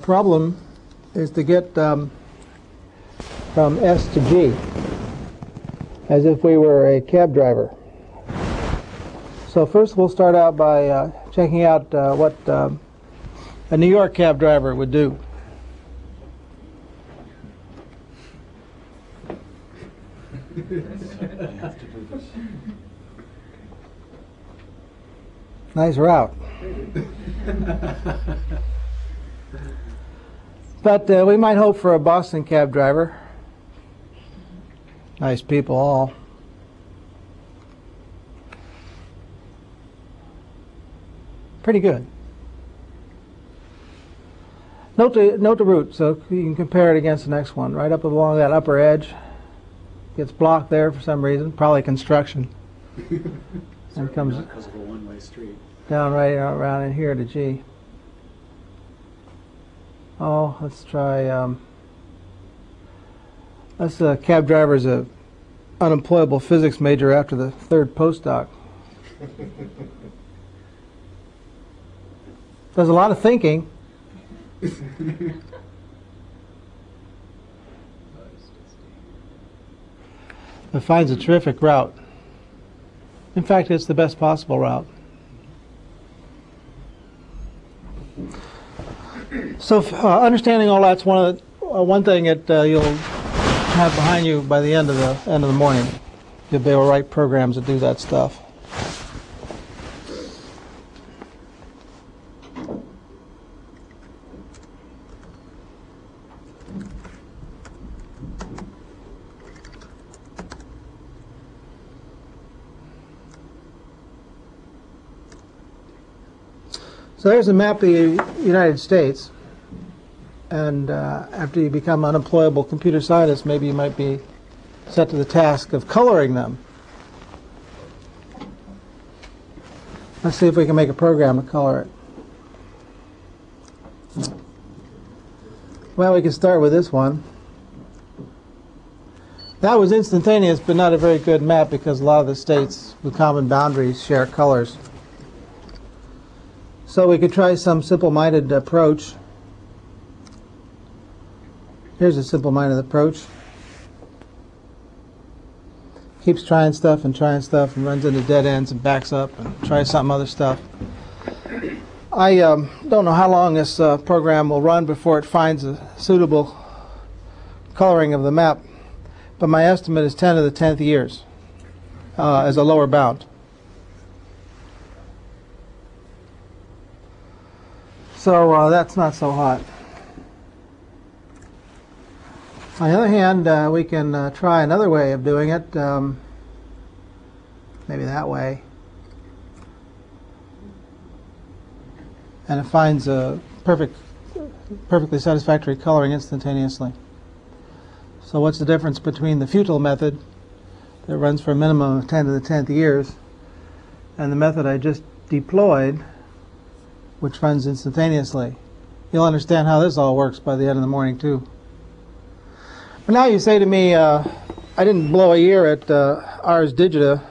problem is to get from S to G, as if we were a cab driver. So first we'll start out by checking out what a New York cab driver would do. Nice route. But we might hope for a Boston cab driver. Nice people all. Pretty good. Note the route, so you can compare it against the next one. Right up along that upper edge. Gets blocked there for some reason, probably construction. And comes because of a one-way street. Down right around in here to G. Oh, let's try. That's a cab driver's a unemployable physics major after the third postdoc. Does a lot of thinking. It finds a terrific route. In fact, it's the best possible route. So understanding all that's one thing that you'll have behind you by the end of the morning. You'll be able to write programs that do that stuff. So there's a map of the United States, and after you become unemployable computer scientist, maybe you might be set to the task of coloring them. Let's see if we can make a program to color it. Well, we can start with this one. That was instantaneous, but not a very good map because a lot of the states with common boundaries share colors. So we could try some simple-minded approach. Here's a simple-minded approach. Keeps trying stuff and runs into dead ends and backs up and tries some other stuff. I don't know how long this program will run before it finds a suitable coloring of the map, but my estimate is 10 to the 10th years as a lower bound. So that's not so hot. On the other hand, we can try another way of doing it, maybe that way. And it finds a perfectly satisfactory coloring instantaneously. So what's the difference between the futile method that runs for a minimum of 10 to the 10th years and the method I just deployed, which runs instantaneously? You'll understand how this all works by the end of the morning, too. But now you say to me, I didn't blow a year at Ars Digita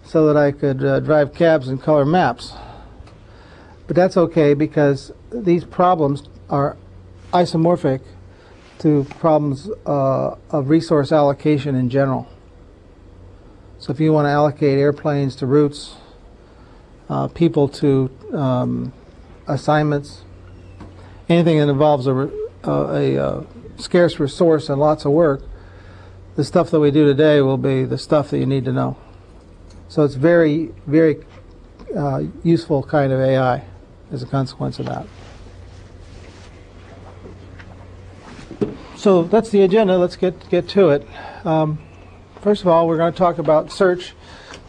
so that I could drive cabs and color maps. But that's okay because these problems are isomorphic to problems of resource allocation in general. So if you want to allocate airplanes to routes, people to assignments, anything that involves a scarce resource and lots of work, the stuff that we do today will be the stuff that you need to know. So it's very, very useful kind of AI as a consequence of that. So that's the agenda. Let's get to it. First of all, we're going to talk about search,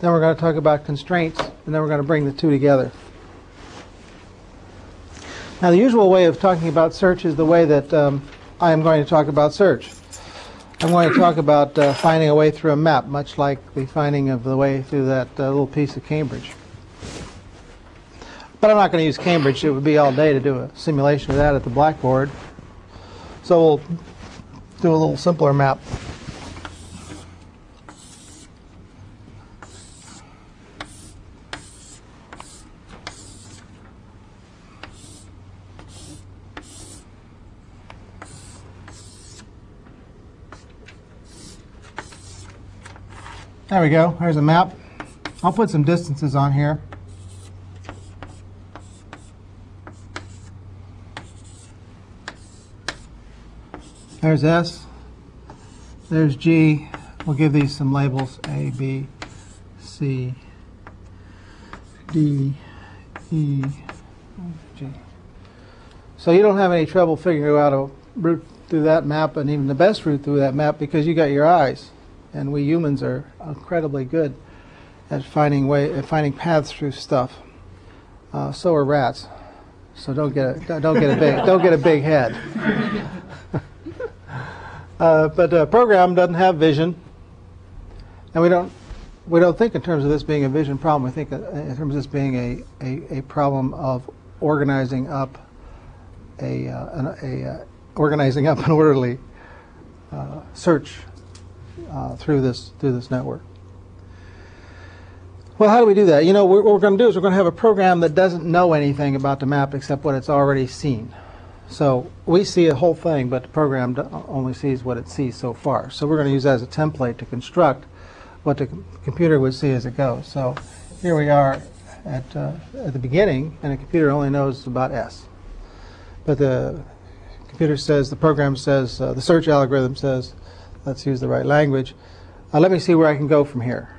then we're going to talk about constraints, and then we're going to bring the two together. Now, the usual way of talking about search is the way that I am going to talk about search. I'm going to talk about finding a way through a map, much like the finding of the way through that little piece of Cambridge. But I'm not going to use Cambridge. It would be all day to do a simulation of that at the blackboard. So we'll do a little simpler map. There we go. There's a map. I'll put some distances on here. There's S. There's G. We'll give these some labels: A, B, C, D, E, G. So you don't have any trouble figuring out a route through that map, and even the best route through that map, because you got your eyes. And we humans are incredibly good at finding paths through stuff. So are rats. So don't get a big head. But a program doesn't have vision, and we don't think in terms of this being a vision problem. We think in terms of this being a problem of organizing up an orderly search through this network. Well, how do we do that? You know, what we're going to do is we're going to have a program that doesn't know anything about the map except what it's already seen. So we see a whole thing, but the program only sees what it sees so far. So we're going to use that as a template to construct what the computer would see as it goes. So here we are at the beginning, and the computer only knows about S. But the computer says, the program says, the search algorithm says, let's use the right language, let me see where I can go from here.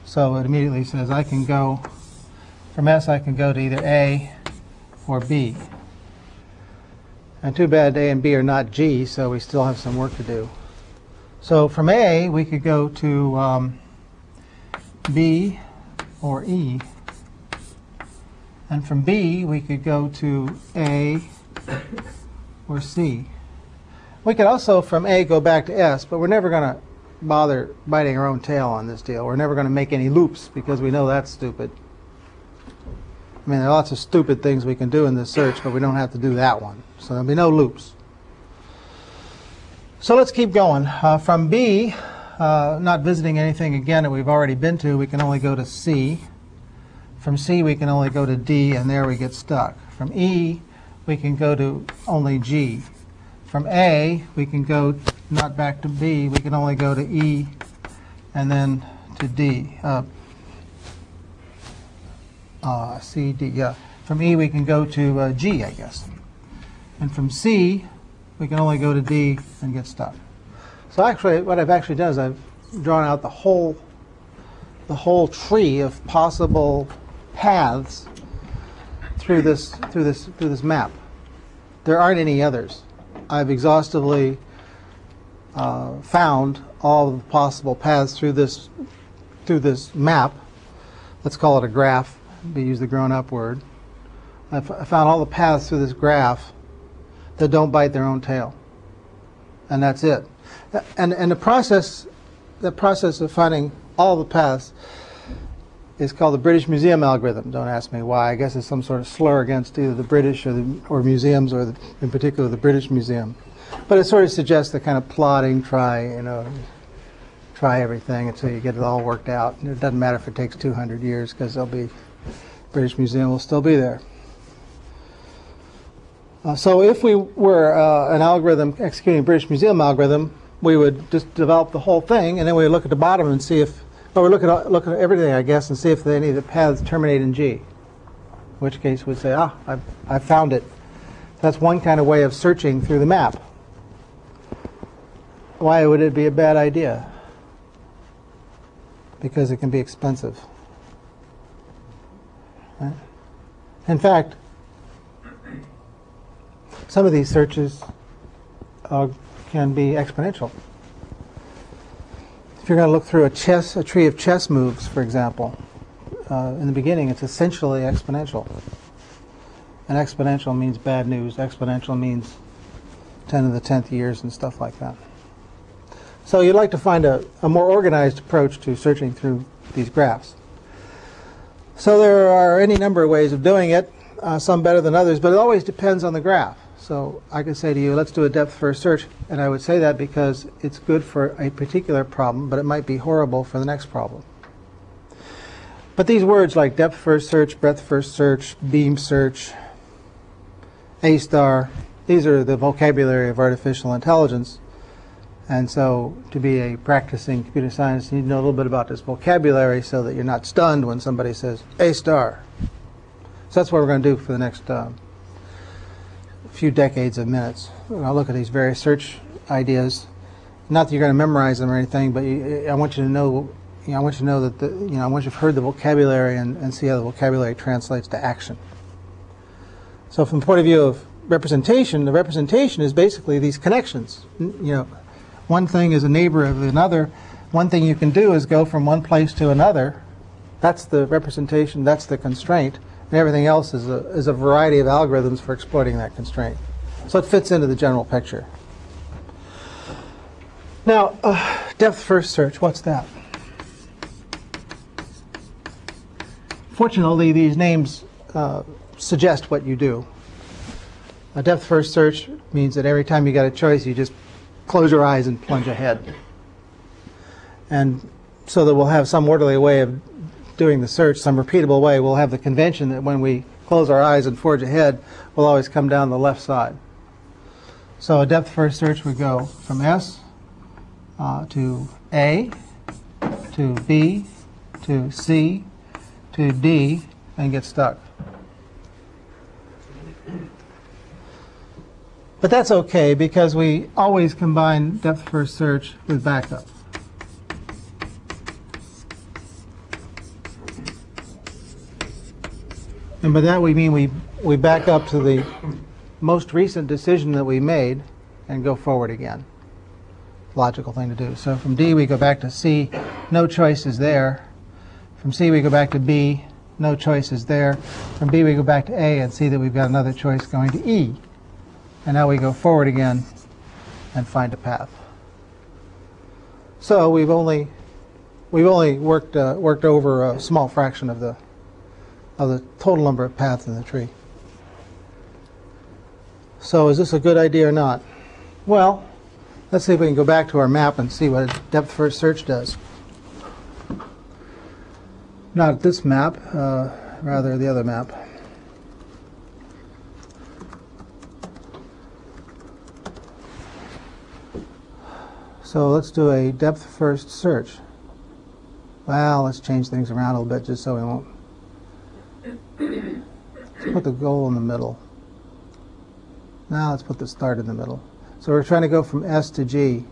So it immediately says I can go, from S I can go to either A or B. And too bad A and B are not G, so we still have some work to do. So from A, we could go to B or E. And from B, we could go to A or C. We could also, from A, go back to S, but we're never going to bother biting our own tail on this deal. We're never going to make any loops, because we know that's stupid. I mean, there are lots of stupid things we can do in this search, but we don't have to do that one. So there'll be no loops. So let's keep going. From B, not visiting anything again that we've already been to, we can only go to C. From C, we can only go to D, and there we get stuck. From E, we can go to only G. From A, we can go not back to B, we can only go to E and then to D. C, D, yeah. From E, we can go to G, I guess. And from C, we can only go to D and get stuck. So actually, what I've actually done is I've drawn out the whole tree of possible paths through this map. There aren't any others. I've exhaustively found all the possible paths through this map. Let's call it a graph. We use the grown-up word. I found all the paths through this graph that don't bite their own tail, and that's it. And the process of finding all the paths is called the British Museum algorithm. Don't ask me why. I guess it's some sort of slur against either the British or museums, or in particular the British Museum. But it sort of suggests the kind of plodding, try everything until you get it all worked out. And it doesn't matter if it takes 200 years, because British Museum will still be there. So if we were an algorithm executing British Museum algorithm, we would just develop the whole thing, and then we would look at the bottom and see if, or we'd look at everything, I guess, and see if any of the paths terminate in G. In which case we'd say, I've found it. That's one kind of way of searching through the map. Why would it be a bad idea? Because it can be expensive. Right? In fact, some of these searches can be exponential. If you're going to look through a tree of chess moves, for example, in the beginning it's essentially exponential. And exponential means bad news. Exponential means 10 to the 10th years and stuff like that. So you'd like to find a more organized approach to searching through these graphs. So there are any number of ways of doing it, some better than others, but it always depends on the graph. So I could say to you, let's do a depth-first search, and I would say that because it's good for a particular problem, but it might be horrible for the next problem. But these words like depth-first search, breadth-first search, beam search, A-star, these are the vocabulary of artificial intelligence. And so to be a practicing computer scientist, you need to know a little bit about this vocabulary so that you're not stunned when somebody says A star. So that's what we're going to do for the next few decades of minutes. We're going to look at these various search ideas. Not that you're going to memorize them or anything, but I want you to know. I want you to know that I want you to have heard the vocabulary and see how the vocabulary translates to action. So, from the point of view of representation, the representation is basically these connections. One thing is a neighbor of another. One thing you can do is go from one place to another. That's the representation. That's the constraint. And everything else is a variety of algorithms for exploiting that constraint. So it fits into the general picture. Now, depth first search, what's that? Fortunately, these names suggest what you do. A depth first search means that every time you got a choice, you just close your eyes and plunge ahead. And so that we'll have some orderly way of doing the search, some repeatable way. We'll have the convention that when we close our eyes and forge ahead, we'll always come down the left side. So a depth first search would go from S to A, to B, to C, to D, and get stuck. But that's okay because we always combine depth first search with backup. And by that we mean we back up to the most recent decision that we made and go forward again. Logical thing to do. So from D we go back to C, no choice is there. From C we go back to B, no choice is there. From B we go back to A and see that we've got another choice going to E. And now we go forward again and find a path. So we've only worked over a small fraction of the total number of paths in the tree. So is this a good idea or not? Well, let's see if we can go back to our map and see what depth first search does. Not this map, rather the other map. So let's do a depth first search. Well, let's change things around a little bit just so we won't. Let's put the goal in the middle. Now let's put the start in the middle. So we're trying to go from S to G.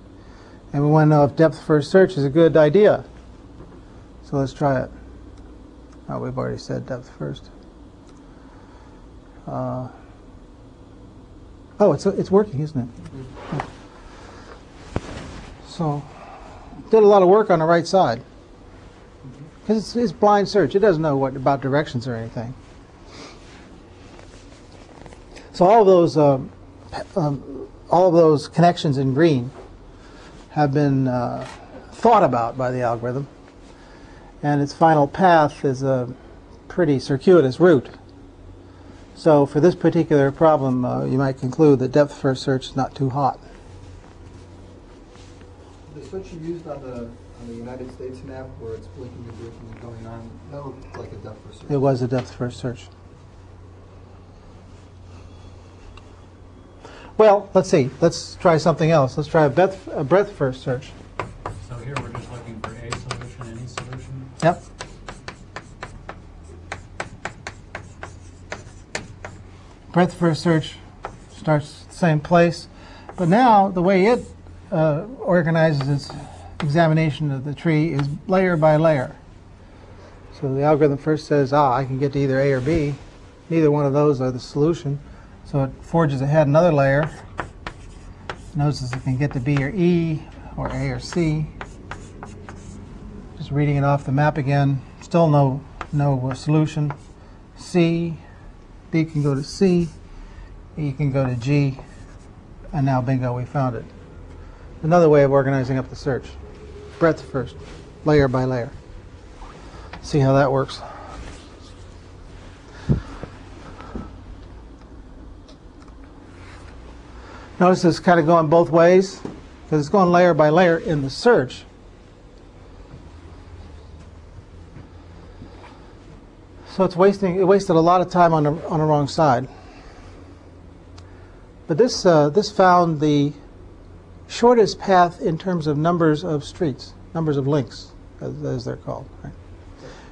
And we want to know if depth first search is a good idea. So let's try it. Oh, we've already said depth first. Oh, it's working, isn't it? Yeah. So did a lot of work on the right side. Because it's blind search. It doesn't know what about directions or anything. So all of those connections in green have been thought about by the algorithm, and its final path is a pretty circuitous route. So for this particular problem, you might conclude that depth first search is not too hot. The search you used on the United States map, where it's blinking and blinking and going on, that looked like a depth first search. It was a depth first search. Well, let's see. Let's try something else. Let's try a breadth first search. So here we're just looking for a solution, any solution? Yep. Breadth first search starts the same place, but now the way it organizes its examination of the tree is layer by layer. So the algorithm first says, I can get to either A or B. Neither one of those are the solution. So it forges ahead another layer, notices it can get to B or E, or A or C. Just reading it off the map again, still no solution. C, D can go to C, E can go to G, and now bingo, we found it. Another way of organizing up the search. Breadth first, layer by layer. See how that works. Notice it's kind of going both ways, because it's going layer by layer in the search. So it wasted a lot of time on the wrong side. But this found the shortest path in terms of numbers of streets, numbers of links, as they're called. Right?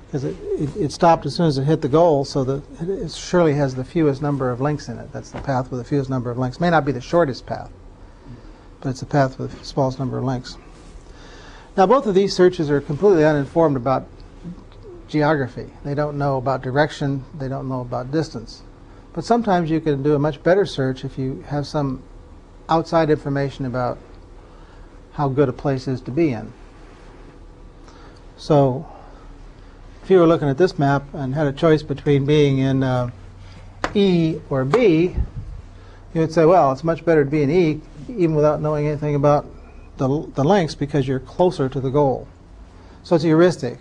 Because it stopped as soon as it hit the goal, so that it surely has the fewest number of links in it. That's the path with the fewest number of links. May not be the shortest path, but it's the path with the smallest number of links. Now, both of these searches are completely uninformed about geography. They don't know about direction. They don't know about distance. But sometimes you can do a much better search if you have some outside information about how good a place is to be in. So, if you were looking at this map and had a choice between being in E or B, you would say, well, it's much better to be in E, even without knowing anything about the lengths, because you're closer to the goal. So it's a heuristic.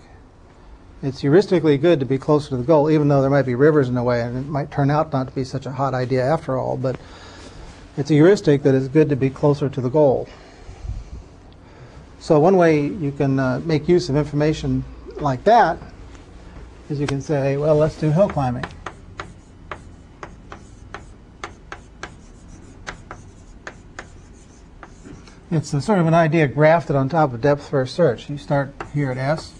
It's heuristically good to be closer to the goal, even though there might be rivers in the way, and it might turn out not to be such a hot idea after all, but it's a heuristic that it's good to be closer to the goal. So one way you can make use of information like that is you can say, well, let's do hill climbing. It's a sort of an idea grafted on top of depth first search. You start here at S.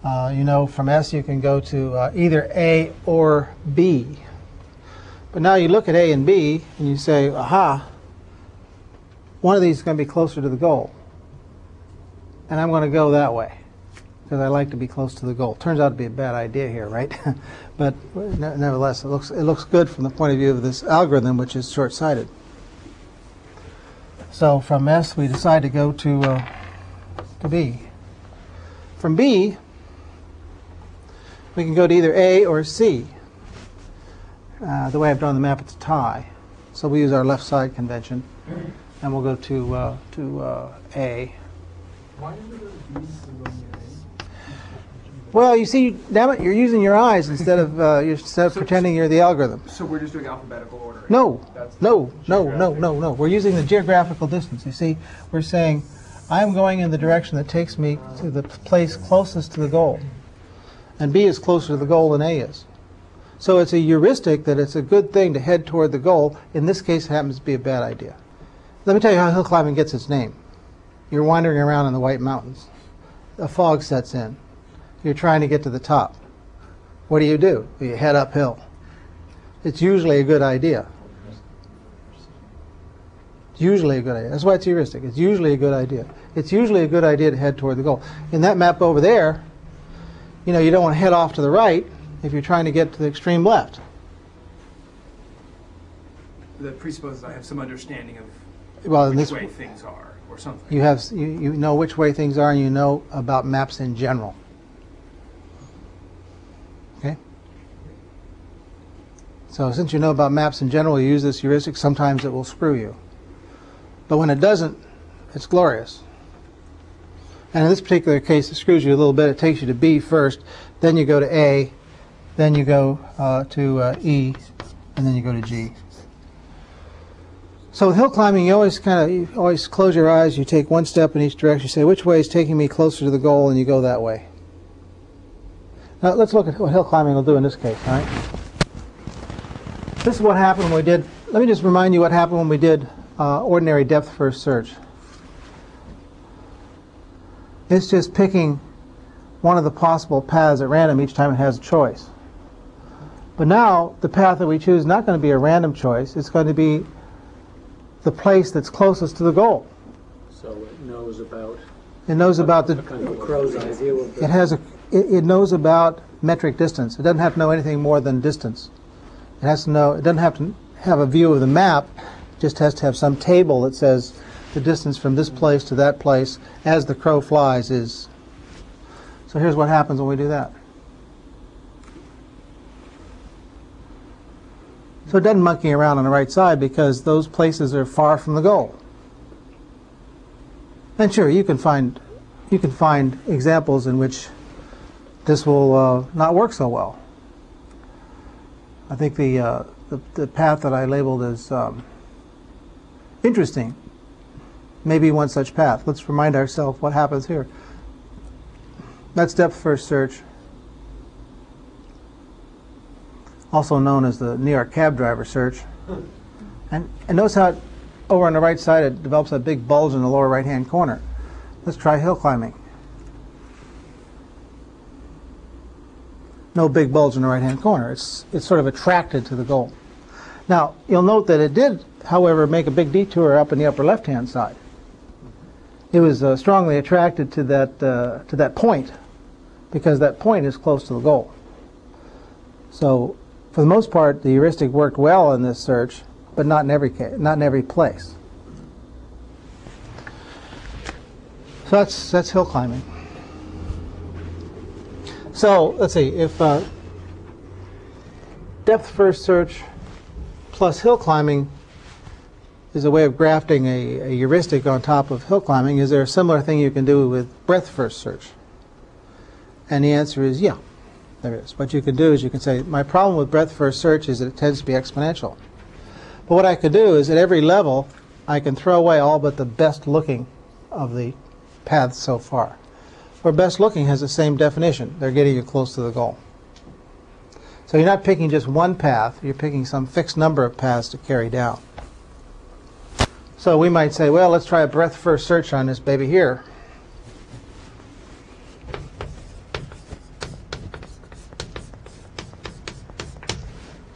You know from S you can go to either A or B. But now you look at A and B and you say, aha, one of these is going to be closer to the goal. And I'm going to go that way because I like to be close to the goal. Turns out to be a bad idea here, right? But nevertheless, it looks good from the point of view of this algorithm, which is short-sighted. So from S, we decide to go to B. From B, we can go to either A or C. The way I've drawn the map, it's a tie. So we use our left side convention, and we'll go to A. Why is it a B instead of going to A? Well, you see, damn it, you're using your eyes instead of pretending you're the algorithm. So we're just doing alphabetical order. No, That's no. geographic. We're using the geographical distance. You see, we're saying, I'm going in the direction that takes me to the place closest to the goal. And B is closer to the goal than A is. So it's a heuristic that it's a good thing to head toward the goal. In this case, it happens to be a bad idea. Let me tell you how hill climbing gets its name. You're wandering around in the White Mountains. A fog sets in. You're trying to get to the top. What do? You head uphill. It's usually a good idea. It's usually a good idea. That's why it's heuristic. It's usually a good idea. It's usually a good idea to head toward the goal. In that map over there, you know, you don't want to head off to the right if you're trying to get to the extreme left. That presupposes I have some understanding of Well, in which this way things are, or something. you know which way things are, and you know about maps in general. Okay? So since you know about maps in general, you use this heuristic. Sometimes it will screw you. But when it doesn't, it's glorious. And in this particular case, it screws you a little bit. It takes you to B first, then you go to A, then you go to E, and then you go to G. So with hill climbing, you always close your eyes. You take one step in each direction. You say, which way is taking me closer to the goal, and you go that way. Now let's look at what hill climbing will do in this case. All right. This is what happened when we did. Let me just remind you what happened when we did ordinary depth first search. It's just picking one of the possible paths at random each time it has a choice. But now the path that we choose is not going to be a random choice. It's going to be the place that's closest to the goal. So it knows about. It knows about the. Kind of a crow's eye view of the. It has a. It knows about metric distance. It doesn't have to know anything more than distance. It has to know. It doesn't have to have a view of the map. It just has to have some table that says the distance from this place to that place as the crow flies is. So here's what happens when we do that. So it doesn't monkey around on the right side because those places are far from the goal. And sure, you can find examples in which this will not work so well. I think the path that I labeled as interesting may be one such path. Let's remind ourselves what happens here. That's depth first search, also known as the New York cab driver search. And notice how over on the right side, it develops a big bulge in the lower right-hand corner. Let's try hill climbing. No big bulge in the right-hand corner. It's sort of attracted to the goal. Now, you'll note that it did, however, make a big detour up in the upper left-hand side. It was strongly attracted to that point, because that point is close to the goal. So, for the most part, the heuristic worked well in this search, but not in every case, not in every place. So that's hill climbing. So let's see, if depth first search plus hill climbing is a way of grafting a heuristic on top of hill climbing, is there a similar thing you can do with breadth first search? And the answer is yeah, there is. What you can do is you can say, my problem with breadth first search is that it tends to be exponential. But what I could do is at every level, I can throw away all but the best looking of the paths so far. Where best looking has the same definition. They're getting you close to the goal. So you're not picking just one path, you're picking some fixed number of paths to carry down. So we might say, well, let's try a breadth first search on this baby here.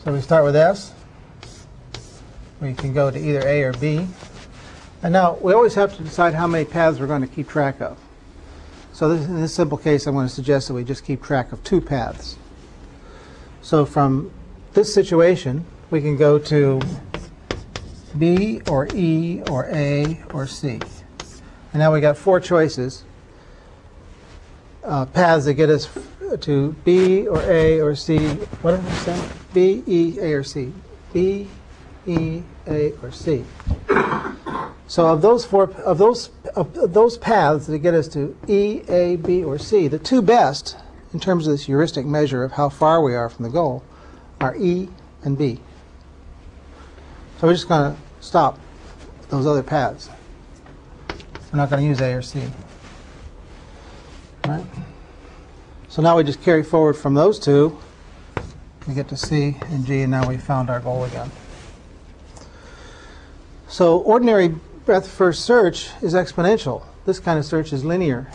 So we start with S. We can go to either A or B. And now we always have to decide how many paths we're going to keep track of. So in this simple case, I'm going to suggest that we just keep track of 2 paths. So from this situation, we can go to B or E or A or C. And now we got 4 choices, paths that get us to B or A or C. What did I say? B, E, A, or C. B, E, A, or C. So of those paths that get us to E, A, B, or C, the 2 best in terms of this heuristic measure of how far we are from the goal are E and B. So we're just going to stop those other paths. We're not going to use A or C. All right? So now we just carry forward from those 2. We get to C and G, and now we've found our goal again. So ordinary breadth first search is exponential. This kind of search is linear.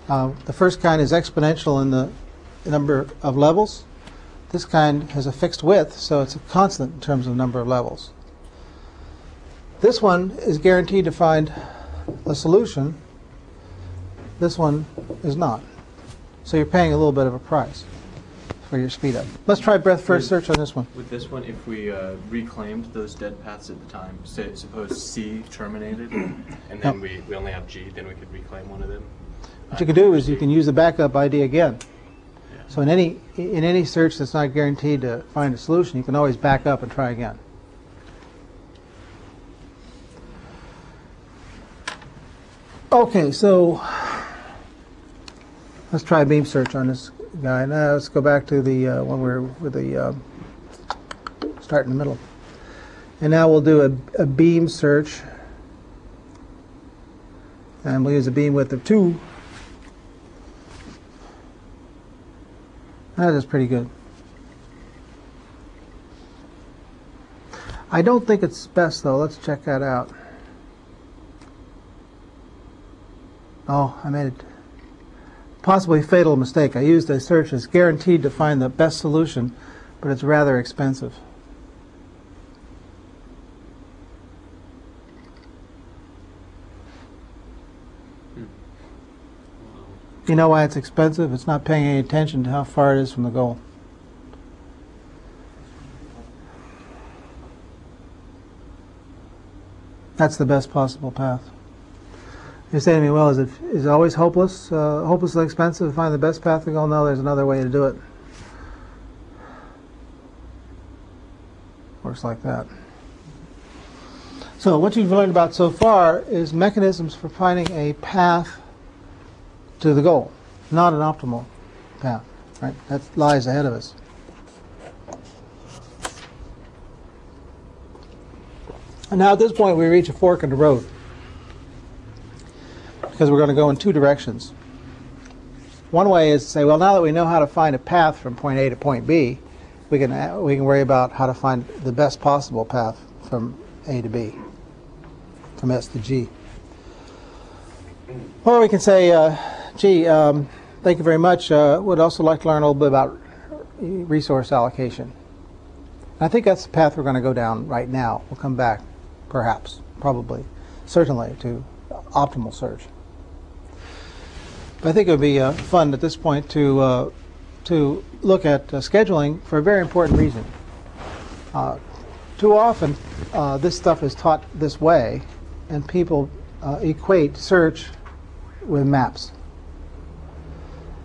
The first kind is exponential in the number of levels. This kind has a fixed width, so it's a constant in terms of number of levels. This one is guaranteed to find a solution. This one is not. So you're paying a little bit of a price for your speed up. Let's try breadth first search on this one. With this one, if we reclaimed those dead paths at the time, say, suppose C terminated, and then we only have G, then we could reclaim one of them. What you can do is you can use the backup ID again. Yeah. So in any search that's not guaranteed to find a solution, you can always back up and try again. Okay, so let's try a beam search on this guy. Now let's go back to the one where with the start in the middle. And now we'll do a beam search. And we'll use a beam width of 2. That is pretty good. I don't think it's best, though. Let's check that out. Oh, I made a possibly fatal mistake. I used a search that's guaranteed to find the best solution, but it's rather expensive. You know why it's expensive? It's not paying any attention to how far it is from the goal. That's the best possible path. You say to me, well, is it always hopeless, hopelessly expensive to find the best path to go? No, there's another way to do it. Works like that. So what you've learned about so far is mechanisms for finding a path to the goal, not an optimal path. Right? That lies ahead of us. And now at this point we reach a fork in the road, because we're going to go in 2 directions. One way is to say, well, now that we know how to find a path from point A to point B, we can worry about how to find the best possible path from A to B, from S to G. Or we can say, gee, thank you very much. Would also like to learn a little bit about resource allocation. I think that's the path we're going to go down right now. We'll come back, perhaps, probably, certainly, to optimal search. But I think it would be fun at this point to look at scheduling for a very important reason. Too often, this stuff is taught this way, and people equate search with maps.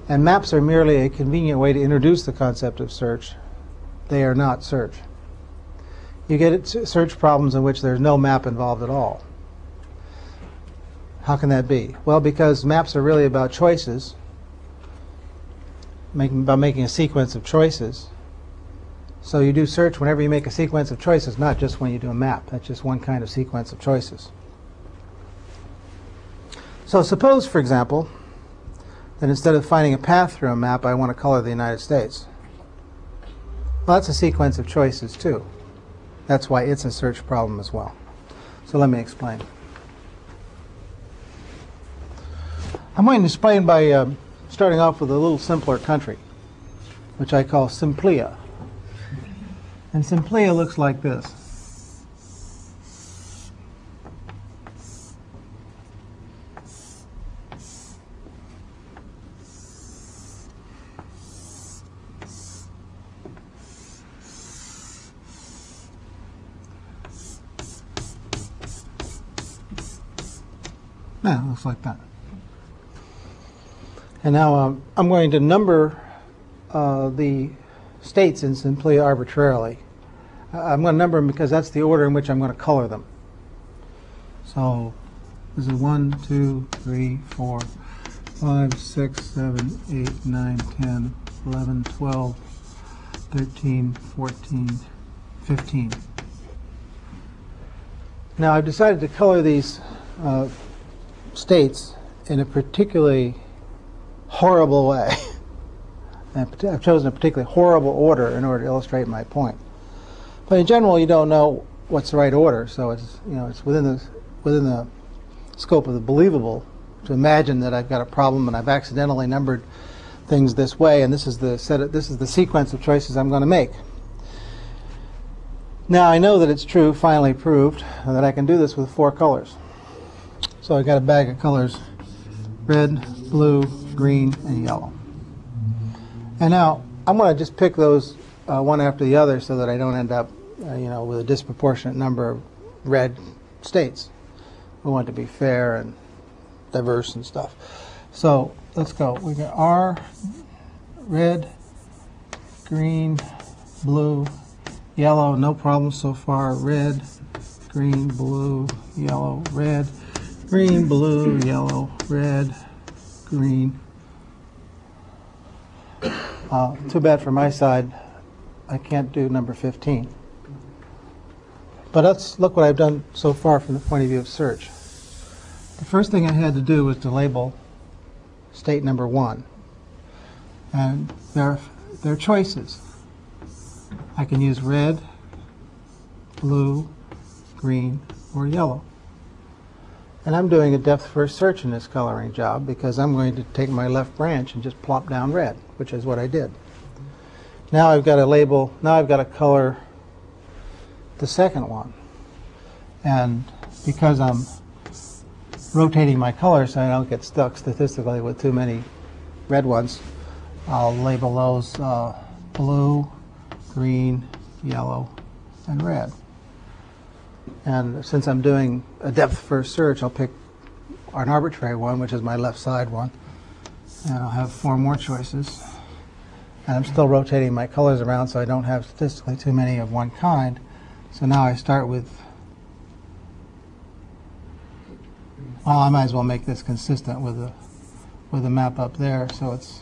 And maps are merely a convenient way to introduce the concept of search. They are not search. You get search problems in which there's no map involved at all. How can that be? Well, because maps are really about choices, about making a sequence of choices. So you do search whenever you make a sequence of choices, not just when you do a map. That's just one kind of sequence of choices. So suppose, for example, that instead of finding a path through a map, I want to color the United States. Well, that's a sequence of choices, too. That's why it's a search problem as well. So let me explain. I'm going to explain by starting off with a little simpler country, which I call Simplia. And Simplia looks like this. Yeah, it looks like that. And now I'm going to number the states in Simplia arbitrarily. I'm going to number them because that's the order in which I'm going to color them. So this is 1, 2, 3, 4, 5, 6, 7, 8, 9, 10, 11, 12, 13, 14, 15. Now I've decided to color these states in a particularly horrible way. I've chosen a particularly horrible order in order to illustrate my point. But in general, you don't know what's the right order, so it's within the scope of the believable to imagine that I've got a problem and I've accidentally numbered things this way, and this is the sequence of choices I'm going to make. Now I know that it's true, finally proved, that I can do this with 4 colors. So I've got a bag of colors: red, blue, green, and yellow. And now I'm going to just pick those one after the other so that I don't end up with a disproportionate number of red states. We want it to be fair and diverse and stuff. So let's go. We got R, red, green, blue, yellow. No problem so far. Red, green, blue, yellow, red, green, blue, yellow, red, green. Too bad for my side, I can't do number 15. But let's look what I've done so far from the point of view of search. The first thing I had to do was to label state number 1. And there are choices. I can use red, blue, green, or yellow. And I'm doing a depth-first search in this coloring job because I'm going to take my left branch and just plop down red, which is what I did. Now I've got to label, now I've got to color the second one. And because I'm rotating my colors so I don't get stuck statistically with too many red ones, I'll label those blue, green, yellow, and red. And since I'm doing a depth-first search, I'll pick an arbitrary one, which is my left side one. And I'll have 4 more choices. And I'm still rotating my colors around so I don't have statistically too many of one kind. So now I start with, well, I might as well make this consistent with the map up there. So it's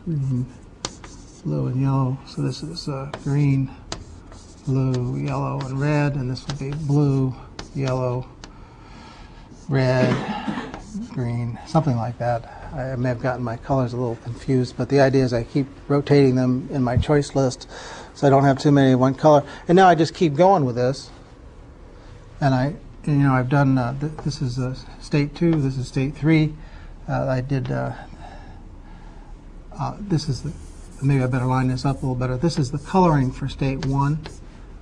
green, blue, and yellow. So this is green, blue, yellow, and red. And this will be blue, yellow, red, green, something like that. I may have gotten my colors a little confused, but the idea is I keep rotating them in my choice list so I don't have too many of one color. And now I just keep going with this. And I've done, this is state 2, this is state 3. I did, this is maybe I better line this up a little better. This is the coloring for state 1.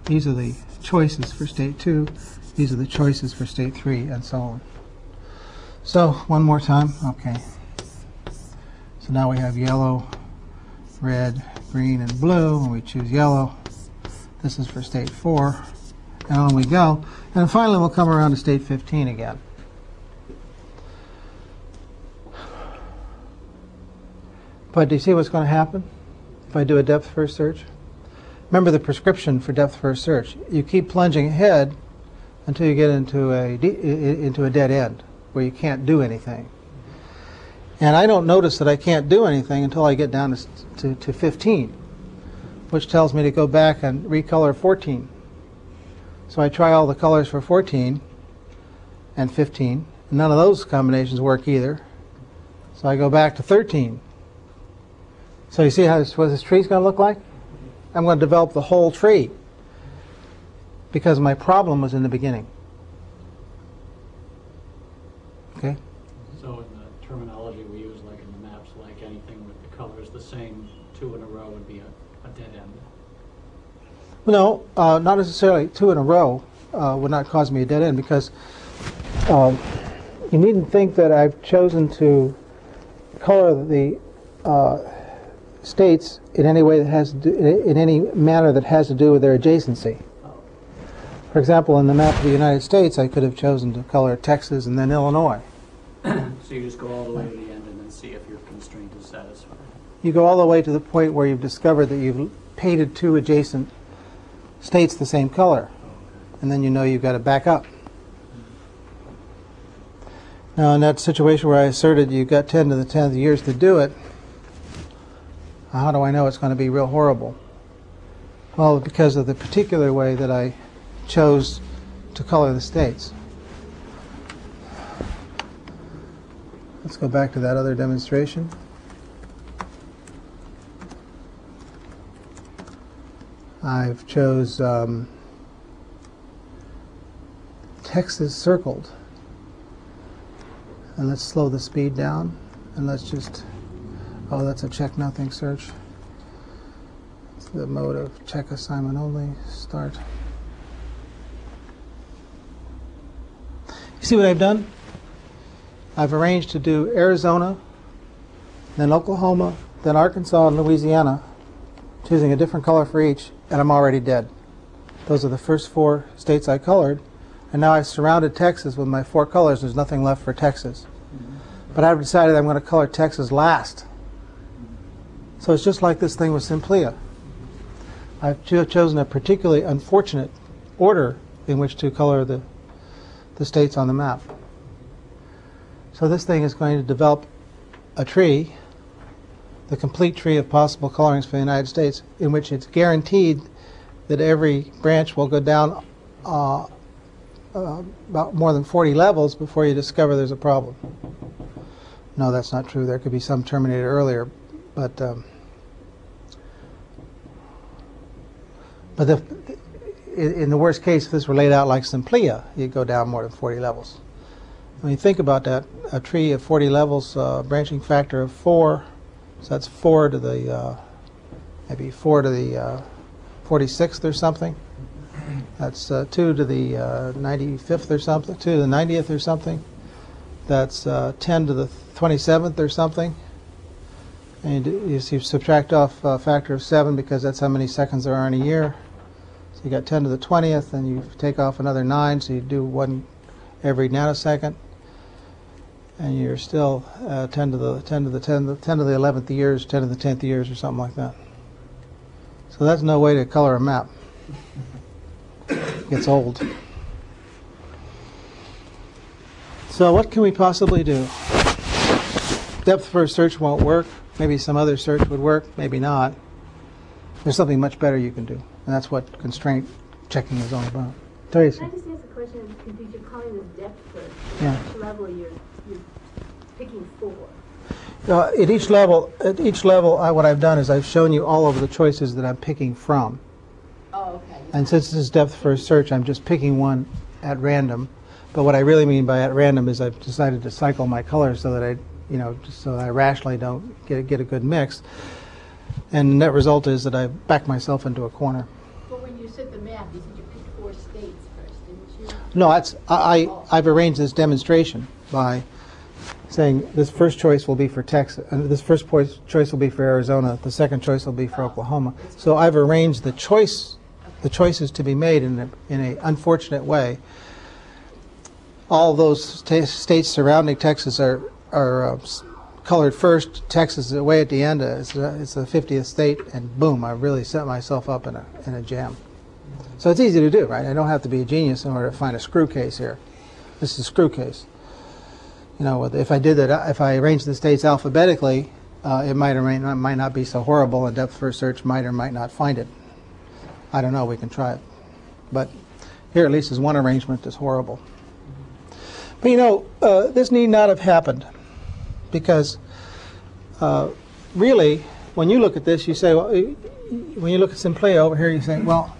These are the choices for state 2. These are the choices for state 3, and so on. So, one more time. Okay. So now we have yellow, red, green, and blue, and we choose yellow. This is for state 4, and on we go. And then finally we'll come around to state 15 again. But do you see what's going to happen if I do a depth first search? Remember the prescription for depth first search. You keep plunging ahead until you get into a dead end where you can't do anything. And I don't notice that I can't do anything until I get down to 15, which tells me to go back and recolor 14. So I try all the colors for 14 and 15. And none of those combinations work either. So I go back to 13. So you see what this tree's going to look like? I'm going to develop the whole tree because my problem was in the beginning. Okay? So in the terminology we use, like in the maps, like anything with the colors the same 2 in a row would be a dead end. No, not necessarily 2 in a row would not cause me a dead end because you needn't think that I've chosen to color the states in any way that has to do, in any manner that has to do with their adjacency. For example, in the map of the United States, I could have chosen to color Texas and then Illinois. So you just go all the way to the end and then see if your constraint is satisfied. You go all the way to the point where you've discovered that you've painted 2 adjacent states the same color, and then you know you've got to back up. Now, in that situation where I asserted you've got 10 to the 10th years to do it, how do I know it's going to be real horrible? Well, because of the particular way that I chose to color the states. Let's go back to that other demonstration. I've chose Texas circled. And let's slow the speed down. And let's just, oh, that's a check nothing search. It's the mode of check assignment only. Start. You see what I've done? I've arranged to do Arizona, then Oklahoma, then Arkansas and Louisiana, choosing a different color for each, and I'm already dead. Those are the first 4 states I colored, and now I've surrounded Texas with my 4 colors. There's nothing left for Texas. But I've decided I'm going to color Texas last. So it's just like this thing with Simplia. I've chosen a particularly unfortunate order in which to color the states on the map. So this thing is going to develop a tree, the complete tree of possible colorings for the United States, in which it's guaranteed that every branch will go down about more than 40 levels before you discover there's a problem. No, that's not true. There could be some terminated earlier, but in the worst case, if this were laid out like Simplia, you'd go down more than 40 levels. When you think about that, a tree of 40 levels, branching factor of 4, so that's 4 to the, maybe 4 to the 46th or something. That's 2 to the 95th or something, 2 to the 90th or something. That's 10 to the 27th or something. And you subtract off a factor of 7 because that's how many seconds there are in a year. So you got 10 to the 20th, and you take off another 9, so you do 1 every nanosecond. And you're still 10 to the 11th years, 10 to the 10th years, or something like that. So that's no way to color a map. It gets old. So what can we possibly do? Depth first search won't work. Maybe some other search would work. Maybe not. There's something much better you can do, and that's what constraint checking is all about. Tracy. Can I just ask a question? Because you're calling this depth first. Yeah. Which level you're picking 4. At each level, what I've done is I've shown you all of the choices that I'm picking from. Oh, okay. And since this is depth first search, I'm just picking one at random. But what I really mean by at random is I've decided to cycle my colors so that just so that I rationally don't get a good mix. And the net result is that I back myself into a corner. But when you said the map, you said you picked 4 states first, didn't you? No, I've arranged this demonstration by saying this first choice will be for Texas, and this first choice will be for Arizona, the second choice will be for Oklahoma. So I've arranged the choices to be made in a unfortunate way. All those states surrounding Texas are colored first. Texas is way at the end. It's the 50th state, and boom! I really set myself up in a jam. So it's easy to do, right? I don't have to be a genius in order to find a screw case here. This is a screw case. If I did that, if I arranged the states alphabetically, it might or might not be so horrible, and depth first search might or might not find it. I don't know. We can try it, but here at least is one arrangement that's horrible. But this need not have happened, because really, when you look at this, you say, well, when you look at Simplea over here, you say, well,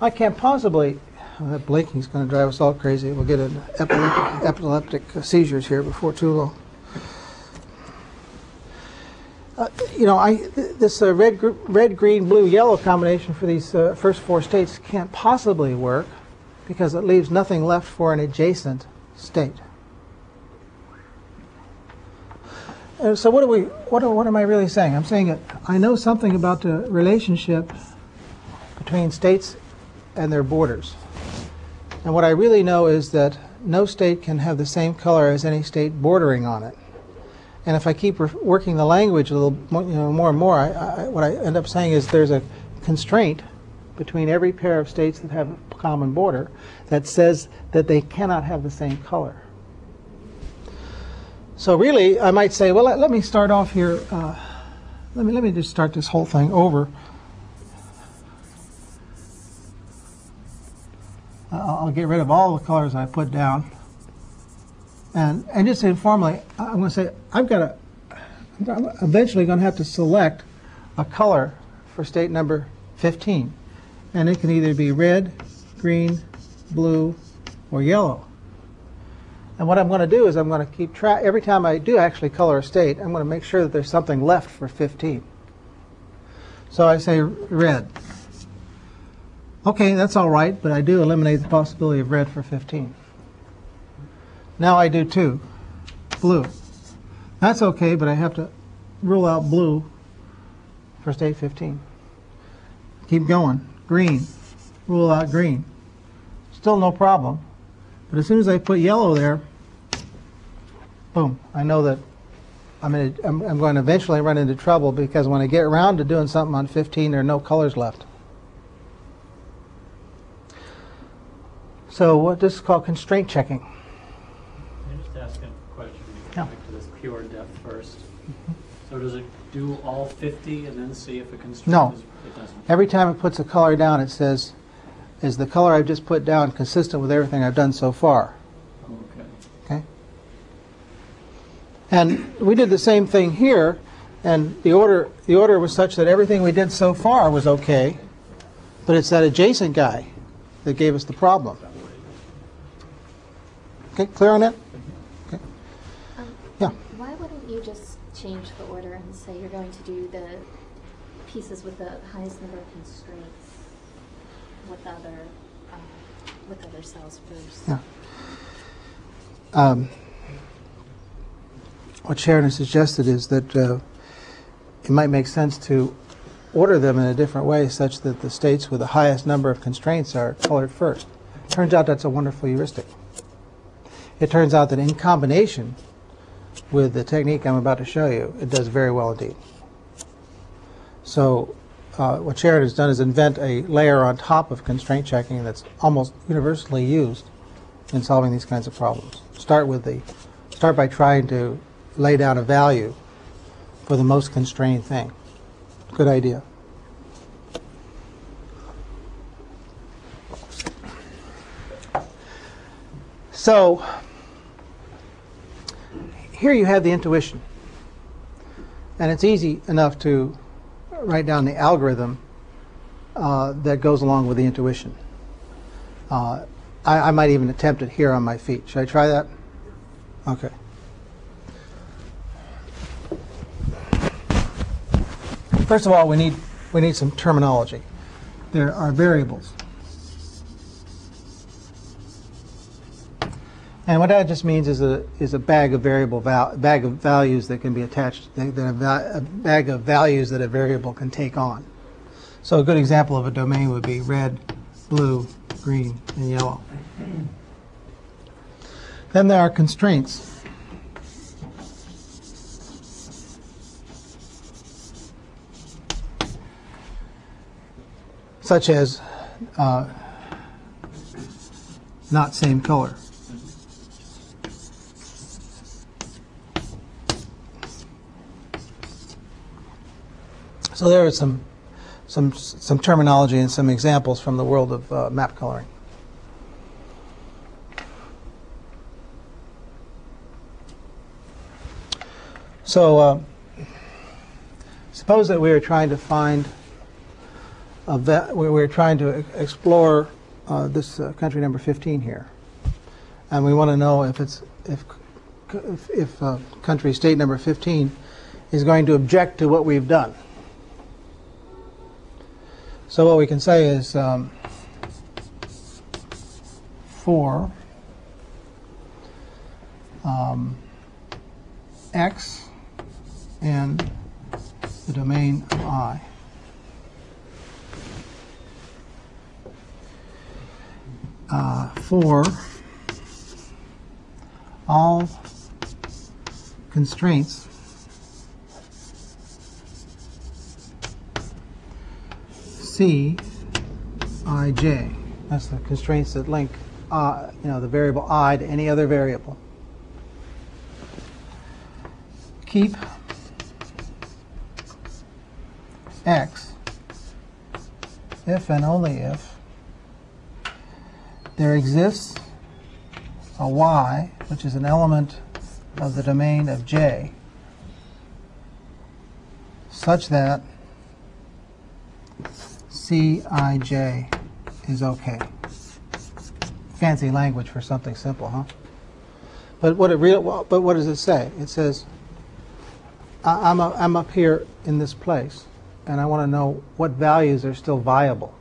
I can't possibly. Well, that blinking's going to drive us all crazy. We'll get an epileptic seizures here before too long. This red, green, blue, yellow combination for these first 4 states can't possibly work because it leaves nothing left for an adjacent state. And so what am I really saying? I'm saying that I know something about the relationship between states and their borders. And what I really know is that no state can have the same color as any state bordering on it. And if I keep working the language a little more and more, what I end up saying is there's a constraint between every pair of states that have a common border that says that they cannot have the same color. So really, I might say, well, let me start off here. Let me just start this whole thing over. I'll get rid of all the colors I put down, and just informally, I'm going to say I'm eventually going to have to select a color for state number 15, and it can either be red, green, blue, or yellow. And what I'm going to do is I'm going to keep track. Every time I do actually color a state, I'm going to make sure that there's something left for 15. So I say red. Okay, that's all right, but I do eliminate the possibility of red for 15. Now I do 2, blue. That's okay, but I have to rule out blue for state 15. Keep going. Green. Rule out green. Still no problem. But as soon as I put yellow there, boom, I know that I'm going to eventually run into trouble, because when I get around to doing something on 15, there are no colors left. So what this is called constraint checking. Can I just ask a question Yeah. back to this pure depth first? So does it do all 50 and then see if a constraint No. is, it doesn't? Every time it puts a color down, it says, is the color I've just put down consistent with everything I've done so far? Okay. Okay. And we did the same thing here, and the order was such that everything we did so far was okay, but it's that adjacent guy that gave us the problem. Okay, clear on that? Okay. Yeah. Why wouldn't you just change the order and say you're going to do the pieces with the highest number of constraints with other cells first? Yeah. What Sharon has suggested is that it might make sense to order them in a different way, such that the states with the highest number of constraints are colored first. Turns out that's a wonderful heuristic. It turns out that in combination with the technique I'm about to show you, it does very well indeed. So what Sharon has done is invent a layer on top of constraint checking that's almost universally used in solving these kinds of problems. Start by trying to lay down a value for the most constrained thing. Good idea. So here you have the intuition. And it's easy enough to write down the algorithm that goes along with the intuition. I might even attempt it here on my feet. Should I try that? Okay. First of all, we need some terminology. There are variables. And what that just means is a bag of bag of values that can be attached, a bag of values that a variable can take on. So a good example of a domain would be red, blue, green, and yellow. Then there are constraints. Such as not same color. So there are some terminology and some examples from the world of map coloring. So suppose that we are trying to find we're trying to explore this country number 15 here, and we want to know if country state number 15 is going to object to what we've done. So what we can say is for x in the domain of I, for all constraints C, I, J. That's the constraints that link the variable I to any other variable. Keep X if and only if there exists a Y, which is an element of the domain of J, such that Cij is okay. Fancy language for something simple, huh? But what does it say? It says, I'm up here in this place, and I want to know what values are still viable.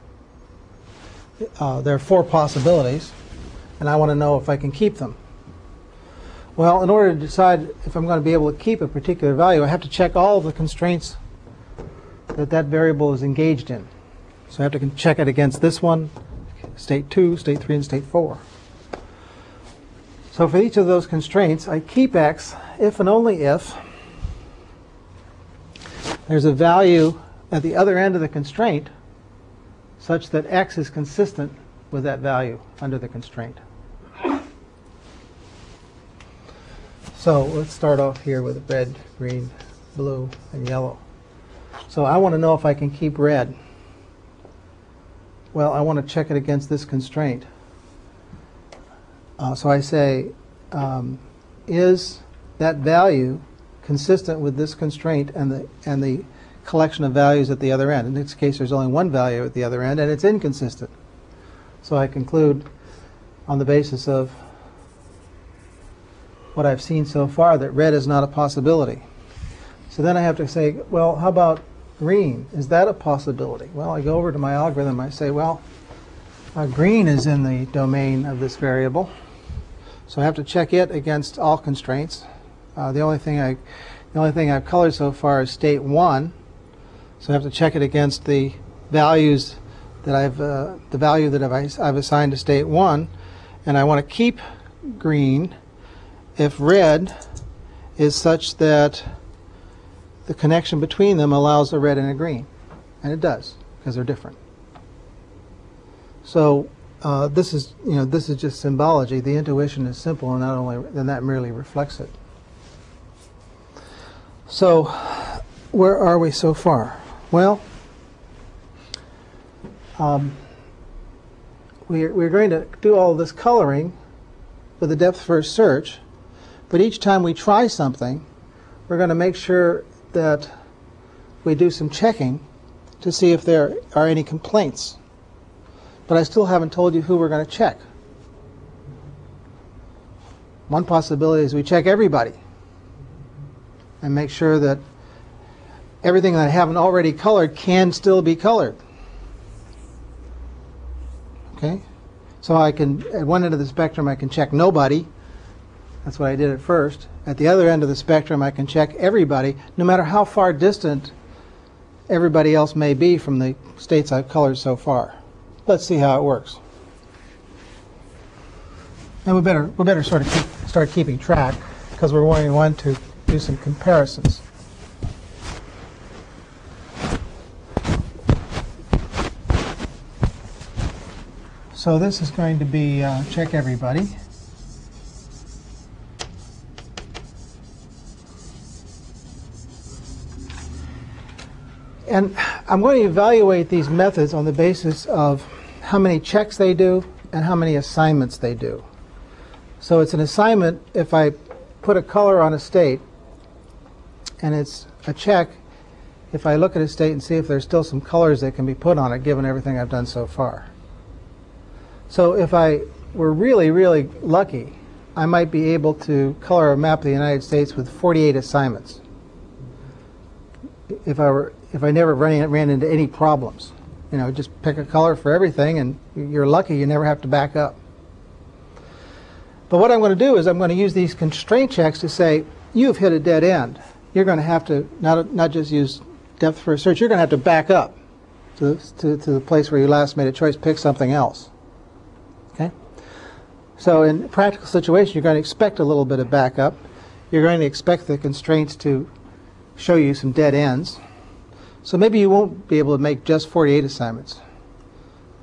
There are 4 possibilities, and I want to know if I can keep them. Well, in order to decide if I'm going to be able to keep a particular value, I have to check all of the constraints that variable is engaged in. So I have to check it against this one, state 2, state 3, and state 4. So for each of those constraints, I keep X if and only if there's a value at the other end of the constraint such that X is consistent with that value under the constraint. So let's start off here with red, green, blue, and yellow. So I want to know if I can keep red. Well, I want to check it against this constraint. So I say, is that value consistent with this constraint and the collection of values at the other end? In this case, there's only one value at the other end, and it's inconsistent. So I conclude on the basis of what I've seen so far that red is not a possibility. So then I have to say, well, how about green? Is that a possibility? Well, I go over to my algorithm. I say, well, green is in the domain of this variable, so I have to check it against all constraints. The only thing I've colored so far is state 1, so I have to check it against the values that I've assigned to state 1, and I want to keep green if red is such that the connection between them allows a red and a green, and it does because they're different. So this is just symbology. The intuition is simple, and that merely reflects it. So where are we so far? Well, we're going to do all this coloring with the depth first search, But each time we try something, we're going to make sure that we do some checking to see if there are any complaints. But I still haven't told you who we're going to check. One possibility is we check everybody and make sure that everything that I haven't already colored can still be colored. Okay? So I can, at one end of the spectrum, I can check nobody. That's what I did at first. At the other end of the spectrum, I can check everybody, no matter how far distant everybody else may be from the states I've colored so far. Let's see how it works. And we better sort of start keeping track, because we're going to want to do some comparisons. So this is going to be check everybody. And I'm going to evaluate these methods on the basis of how many checks they do and how many assignments they do. So it's an assignment if I put a color on a state, and it's a check if I look at a state and see if there's still some colors that can be put on it given everything I've done so far. So if I were really, really lucky, I might be able to color a map of the United States with 48 assignments. If I never ran into any problems. You know, just pick a color for everything, and you're lucky you never have to back up. But what I'm going to do is I'm going to use these constraint checks to say, you've hit a dead end. You're going to have to not just use depth first search, you're going to have to back up to the place where you last made a choice, pick something else. Okay? So in a practical situation, you're going to expect a little bit of backup. You're going to expect the constraints to show you some dead ends. So maybe you won't be able to make just 48 assignments.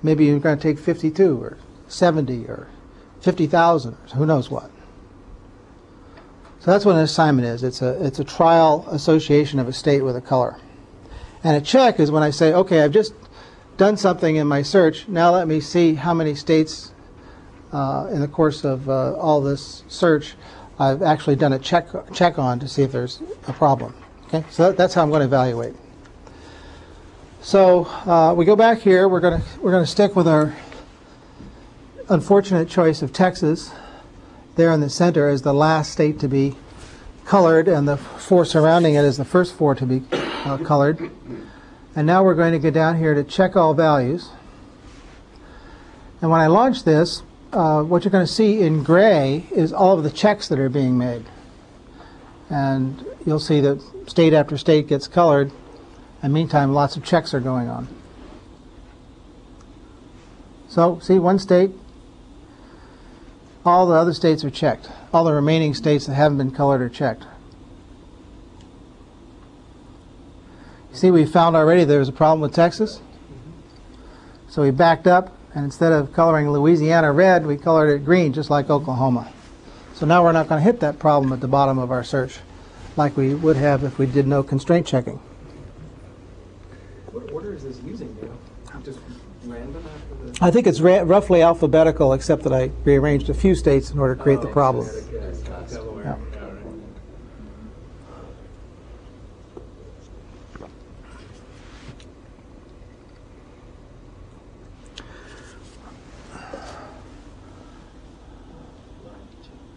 Maybe you're going to take 52 or 70 or 50,000 or who knows what. So that's what an assignment is. It's a trial association of a state with a color. And a check is when I say, okay, I've just done something in my search. Now let me see how many states in the course of all this search I've actually done a check on to see if there's a problem. Okay, so that's how I'm going to evaluate. So we go back here. We're going to stick with our unfortunate choice of Texas there in the center as the last state to be colored, and the four surrounding it as the first four to be colored. And now we're going to go down here to check all values. And when I launch this, what you're going to see in gray is all of the checks that are being made. And you'll see that state after state gets colored, and meantime lots of checks are going on. So see, one state, all the other states are checked. All the remaining states that haven't been colored are checked. You see, we found already there was a problem with Texas. So we backed up, and instead of coloring Louisiana red, we colored it green, just like Oklahoma. So now we're not going to hit that problem at the bottom of our search like we would have if we did no constraint checking. What order is this using, Dale? Just random after the... I think it's roughly alphabetical, except that I rearranged a few states in order to create the problem. Yeah.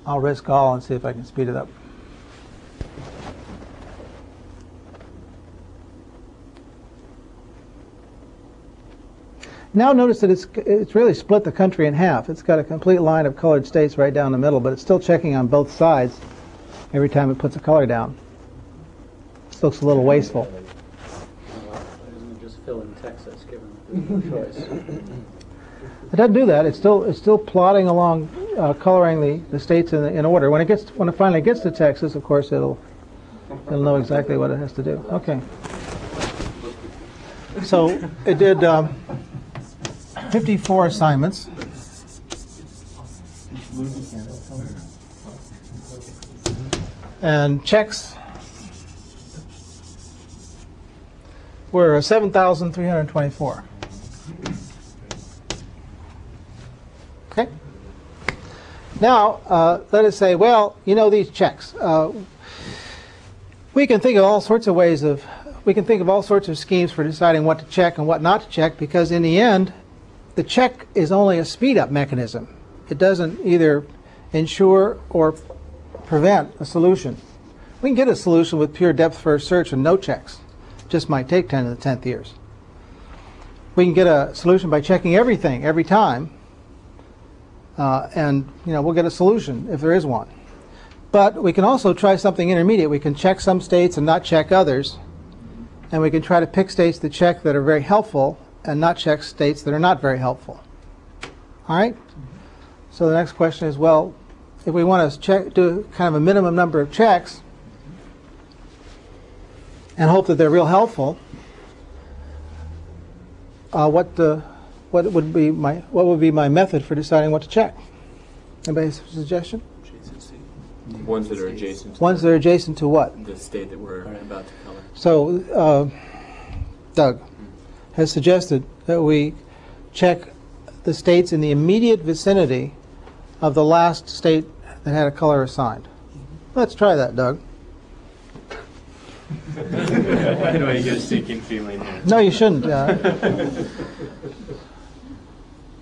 I'll risk all and see if I can speed it up. Now notice that it's really split the country in half. It's got a complete line of colored states right down the middle, but it's still checking on both sides every time it puts a color down. This looks a little wasteful. Why doesn't it just fill in Texas, given the choice? It doesn't do that. It's still plodding along, coloring the states in order. When it finally gets to Texas, of course, it'll know exactly what it has to do. Okay. So it did 54 assignments. And checks were 7,324. Okay. Now, let us say, well, you know these checks. We can think of all sorts of ways of, we can think of all sorts of schemes for deciding what to check and what not to check, because in the end, the check is only a speed-up mechanism. It doesn't either ensure or prevent a solution. We can get a solution with pure depth-first search and no checks. It just might take 10 to the 10th years. We can get a solution by checking everything every time, and we'll get a solution if there is one. But we can also try something intermediate. We can check some states and not check others, and we can try to pick states to check that are very helpful and not check states that are not very helpful. All right? So the next question is, well, if we want to check, do kind of a minimum number of checks and hope that they're real helpful, what would be my method for deciding what to check? Anybody have a suggestion? Ones that are adjacent to Ones that are adjacent to what? the state that we're about to color. So Doug has suggested that we check the states in the immediate vicinity of the last state that had a color assigned. Let's try that, Doug. Why do I get a sinking feeling here? No, you shouldn't.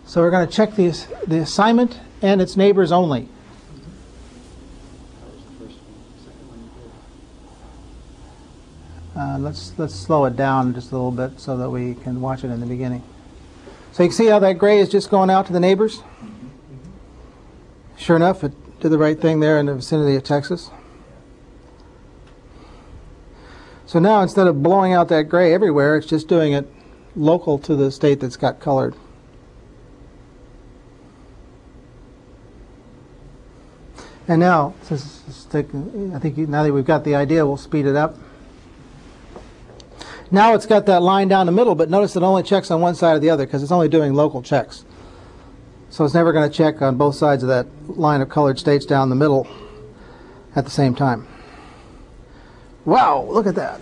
So we're going to check the assignment and its neighbors only. Let's slow it down just a little bit so that we can watch it in the beginning. So you can see how that gray is just going out to the neighbors? Sure enough, it did the right thing there in the vicinity of Texas. So now instead of blowing out that gray everywhere, it's just doing it local to the state that's got colored. And now, I think now that we've got the idea, we'll speed it up. Now it's got that line down the middle, but notice it only checks on one side or the other because it's only doing local checks. So it's never going to check on both sides of that line of colored states down the middle at the same time. Wow, look at that.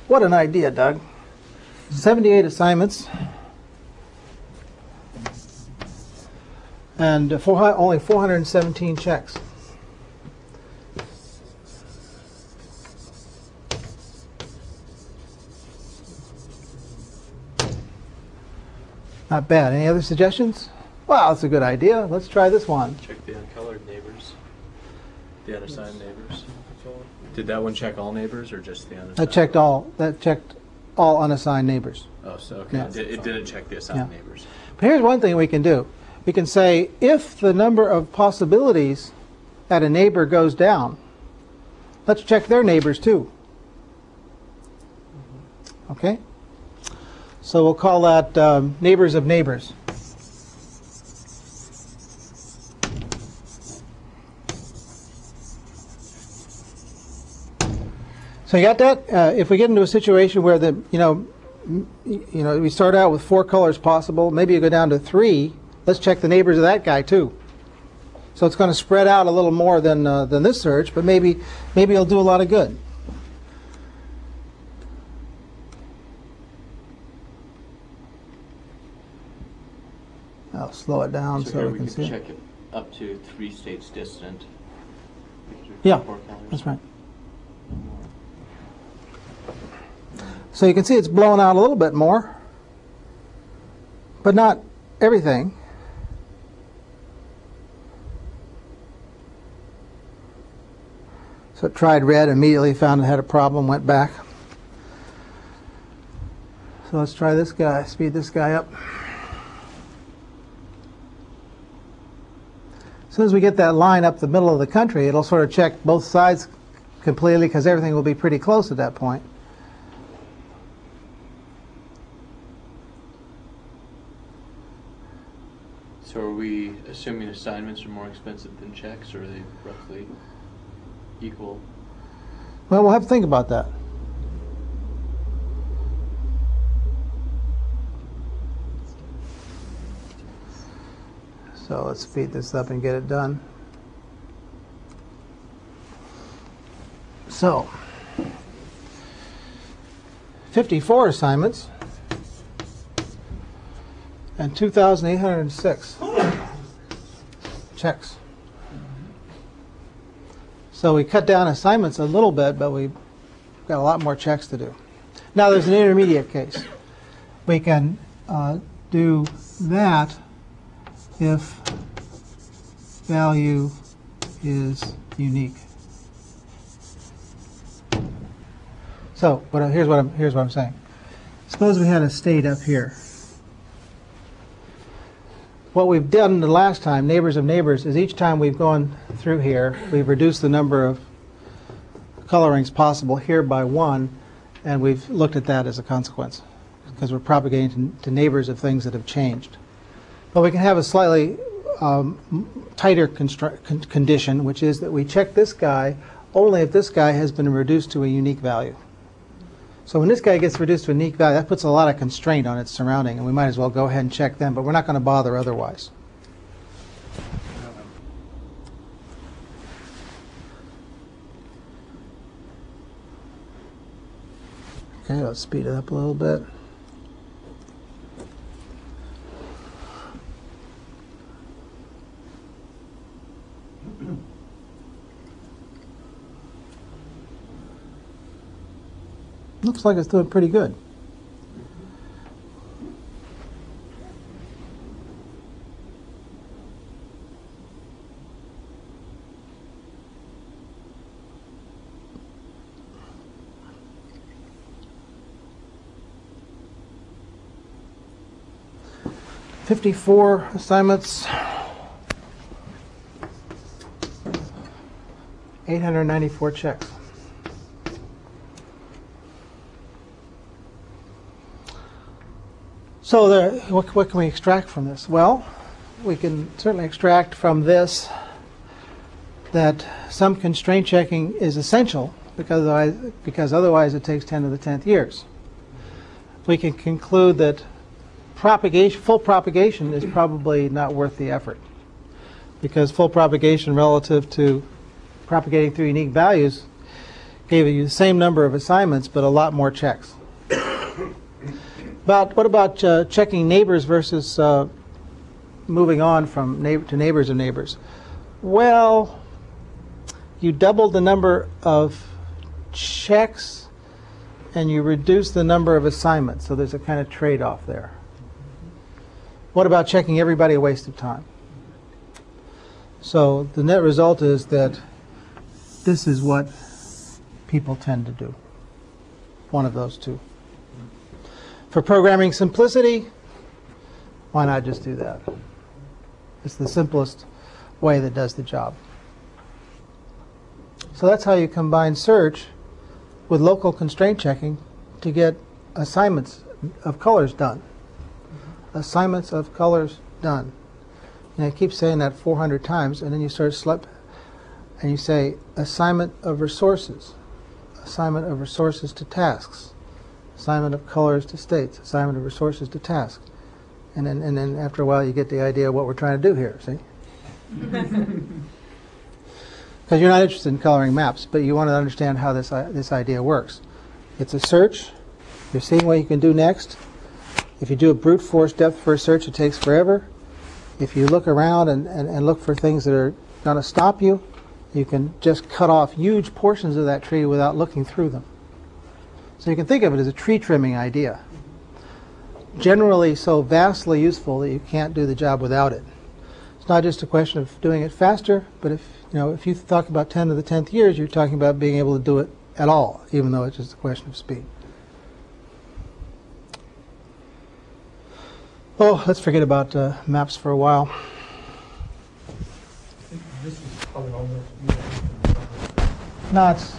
What an idea, Doug. 78 assignments. And only 417 checks. Not bad. Any other suggestions? Wow, that's a good idea. Let's try this one. Check the uncolored neighbors, the unassigned neighbors. Did that one check all neighbors or just the unassigned? That checked all unassigned neighbors. Oh, so okay. Yeah. It didn't check the assigned neighbors. But here's one thing we can do. We can say if the number of possibilities at a neighbor goes down, let's check their neighbors too. Okay? So we'll call that neighbors of neighbors. So you got that? If we get into a situation where we start out with 4 colors possible, maybe you go down to 3. Let's check the neighbors of that guy too. So it's going to spread out a little more than this search, but maybe it'll do a lot of good. I'll slow it down so we can see it. Check it up to 3 states distant. Yeah, that's right. So you can see it's blowing out a little bit more, but not everything. So it tried red, immediately found it had a problem, went back. So let's try this guy, speed this guy up. As soon as we get that line up the middle of the country, it'll sort of check both sides completely because everything will be pretty close at that point. So are we assuming assignments are more expensive than checks, or are they roughly equal? Well, we'll have to think about that. So let's speed this up and get it done. So, 54 assignments and 2,806 checks. So we cut down assignments a little bit, but we've got a lot more checks to do. Now there's an intermediate case. We can do that if value is unique. So here's what I'm saying. Suppose we had a state up here. What we've done the last time, neighbors of neighbors, is each time we've gone through here, we've reduced the number of colorings possible here by 1, and we've looked at that as a consequence because we're propagating to neighbors of things that have changed. But we can have a slightly tighter condition, which is that we check this guy only if this guy has been reduced to a unique value. So when this guy gets reduced to a unique value, that puts a lot of constraint on its surrounding, and we might as well go ahead and check them, but we're not going to bother otherwise. Okay, let's speed it up a little bit. Looks like it's doing pretty good. $54 assignments, 894 checks. So what can we extract from this? Well, we can certainly extract from this that some constraint checking is essential because otherwise it takes 10 to the 10th years. We can conclude that full propagation is probably not worth the effort because full propagation relative to propagating through unique values gave you the same number of assignments but a lot more checks. What about checking neighbors versus moving on from to neighbors of neighbors? Well, you doubled the number of checks and you reduce the number of assignments, so there's a kind of trade-off there. What about checking everybody a waste of time? So the net result is that this is what people tend to do. One of those two. For programming simplicity, why not just do that? It's the simplest way that does the job. So that's how you combine search with local constraint checking to get assignments of colors done. Assignments of colors done. And I keep saying that 400 times, and then you start and you say assignment of resources. Assignment of resources to tasks. Assignment of colors to states, assignment of resources to tasks. And then after a while you get the idea of what we're trying to do here, see? Because you're not interested in coloring maps, but you want to understand how this idea works. It's a search. You're seeing what you can do next. If you do a brute force depth first search, it takes forever. If you look around and look for things that are going to stop you, you can just cut off huge portions of that tree without looking through them. So you can think of it as a tree trimming idea. Generally so vastly useful that you can't do the job without it. It's not just a question of doing it faster, but if you talk about 10 to the 10th years, you're talking about being able to do it at all, even though it's just a question of speed. Oh, let's forget about maps for a while. This is probably almost. No, it's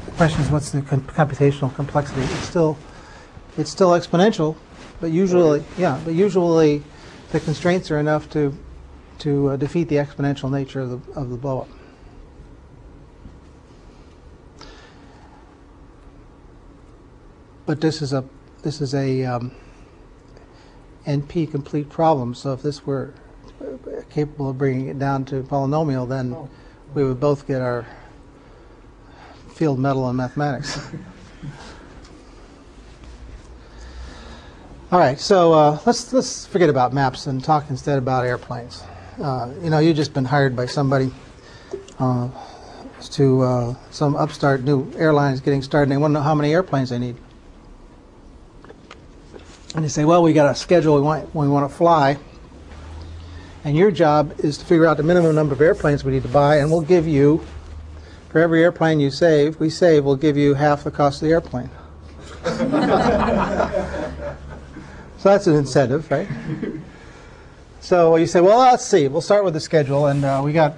the question is what's the computational complexity? It's still exponential, but usually the constraints are enough to defeat the exponential nature of the blowup. But this is a NP complete problem. So if this were capable of bringing it down to polynomial, then we would both get our field medal in mathematics. All right, so let's forget about maps and talk instead about airplanes. You've just been hired by somebody to some upstart new airlines getting started, and they want to know how many airplanes they need. And they say, well, we got a schedule we want to fly, and your job is to figure out the minimum number of airplanes we need to buy, and we'll give you, for every airplane we save, we'll give you half the cost of the airplane. So that's an incentive, right? So you say, well, let's see. We'll start with the schedule, and we got.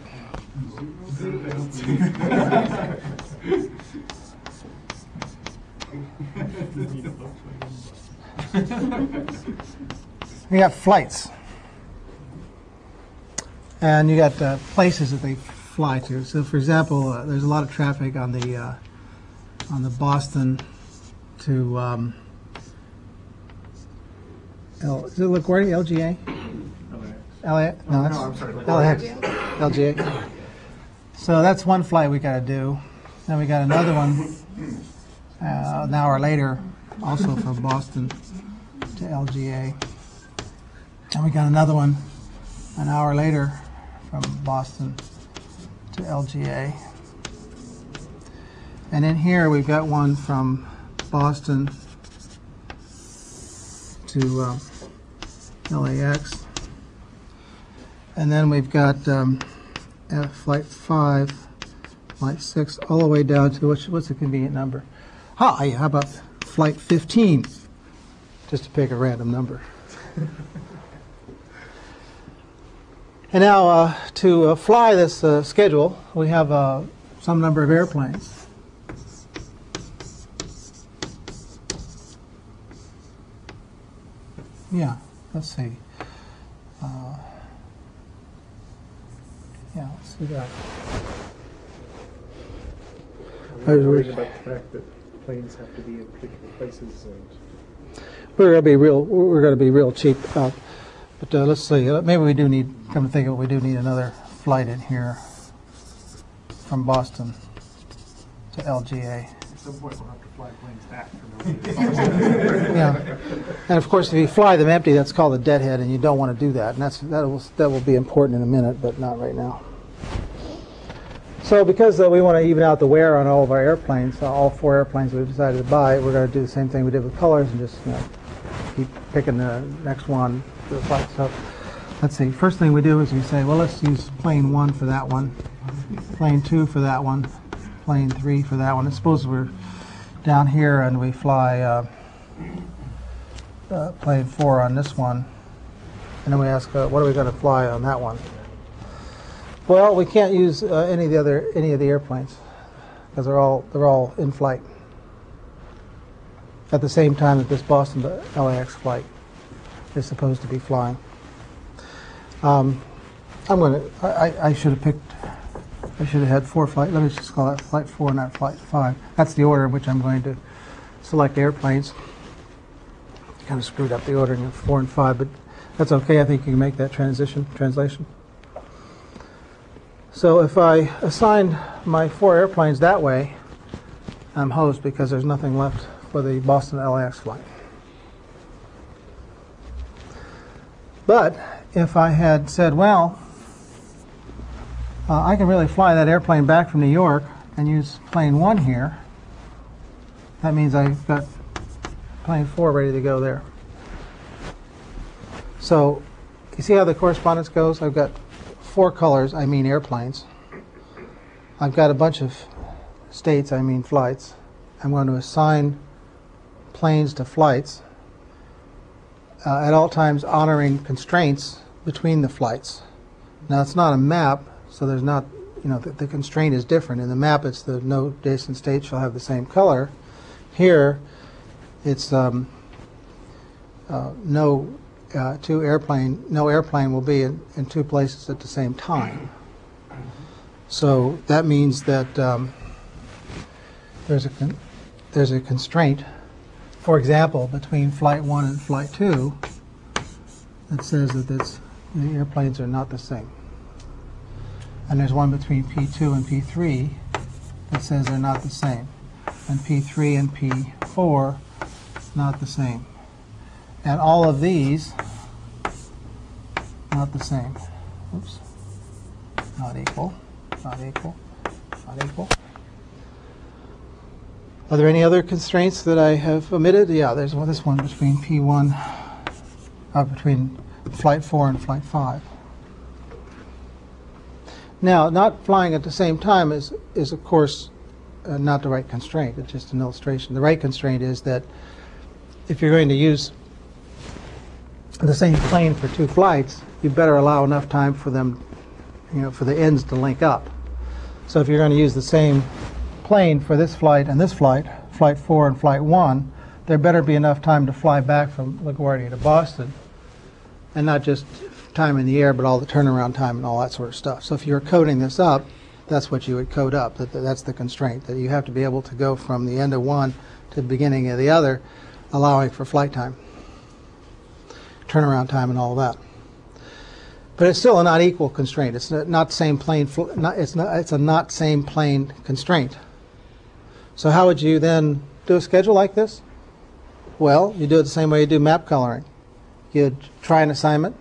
We got flights, and you got places that they fly to. So, for example, there's a lot of traffic on the Boston to is it LaGuardia, LGA? LA? No, that's I'm sorry, LAX. LGA. So that's one flight we got to do. Then we got another one an hour later, also from Boston to LGA. And we got another one an hour later from Boston to LGA. And in here we've got one from Boston to LAX. And then we've got flight 5, flight 6, all the way down to, what's a convenient number? How about flight 15? Just to pick a random number. And now to fly this schedule, we have some number of airplanes. Yeah, let's see. Yeah, let's see that. I'm worried about the fact that planes have to be in particular places. And We're going to be real cheap. But let's see. Maybe we do need. Come to think of it, we do need another flight in here from Boston to LGA. at some point we'll have to fly planes back for no reason. Yeah, and of course, if you fly them empty, that's called a deadhead, and you don't want to do that. And that will be important in a minute, but not right now. So, because we want to even out the wear on all of our airplanes, all 4 airplanes we've decided to buy, we're going to do the same thing we did with colors and just keep picking the next one to the flight. So, let's see. First thing we do is we say, well, let's use plane 1 for that one, plane 2 for that one, plane 3 for that one. And suppose we're down here and we fly plane 4 on this one, and then we ask, what are we going to fly on that one? Well, we can't use any of the airplanes because they're all in flight at the same time that this Boston to LAX flight is supposed to be flying. I should have picked. I should have had 4 flights. Let me just call that flight 4, not flight 5. That's the order in which I'm going to select airplanes. Kind of screwed up the ordering of 4 and 5, but that's okay. I think you can make that translation. So if I assign my 4 airplanes that way, I'm hosed because there's nothing left for the Boston to LAX flight. But if I had said, well, I can really fly that airplane back from New York and use plane 1 here, that means I've got plane 4 ready to go there. So you see how the correspondence goes? I've got 4 colors, I mean airplanes. I've got a bunch of states, I mean flights. I'm going to assign planes to flights, at all times honoring constraints between the flights. Now it's not a map, so there's not, the constraint is different. In the map it's the no adjacent state shall have the same color. Here it's no airplane will be in 2 places at the same time. So that means that there's a constraint, for example, between flight 1 and flight 2 that says that the airplanes are not the same. And there's one between P2 and P3 that says they're not the same. And P3 and P4 not the same. And all of these not the same. Oops. Not equal. not equal, not equal. Are there any other constraints that I have omitted? Yeah, there's this one between P1, between flight 4 and flight 5. Now, not flying at the same time is of course, not the right constraint. It's just an illustration. The right constraint is that if you're going to use the same plane for 2 flights, you better allow enough time for them, for the ends to link up. So if you're going to use the same plane for this flight and this flight, flight 4 and flight 1, there better be enough time to fly back from LaGuardia to Boston, and not just time in the air, but all the turnaround time and all that sort of stuff. So if you're coding this up, that's what you would code up. That's the constraint, that you have to be able to go from the end of one to the beginning of the other, allowing for flight time, turnaround time, and all that. But it's still a not equal constraint. It's not same plane. It's a not same plane constraint. So how would you then do a schedule like this? Well, you do it the same way you do map coloring. You'd try an assignment,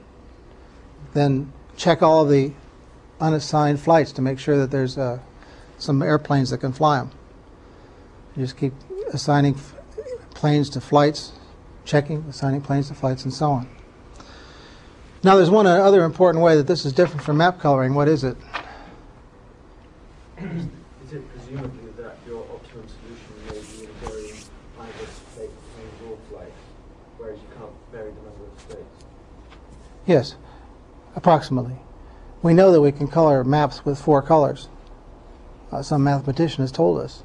then check all of the unassigned flights to make sure that there's some airplanes that can fly them. You just keep assigning planes to flights, checking, assigning planes to flights, and so on. Now there's one other important way that this is different from map coloring. What is it? Is it presumably that your optimum solution may be in varying either state planes or flights, whereas you can't vary the number of states? Yes, approximately. We know that we can color maps with 4 colors. Some mathematician has told us.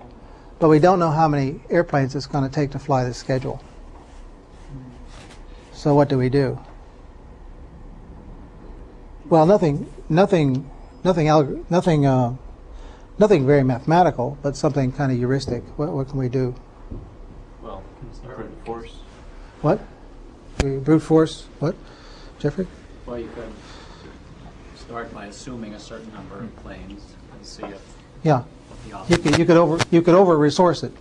But we don't know how many airplanes it's going to take to fly this schedule. So what do we do? Well, nothing very mathematical, but something kind of heuristic. What can we do? Well, brute force. What? Brute force? What? Jeffrey? Well, you could start by assuming a certain number of planes and see if Yeah. the You could over resource it.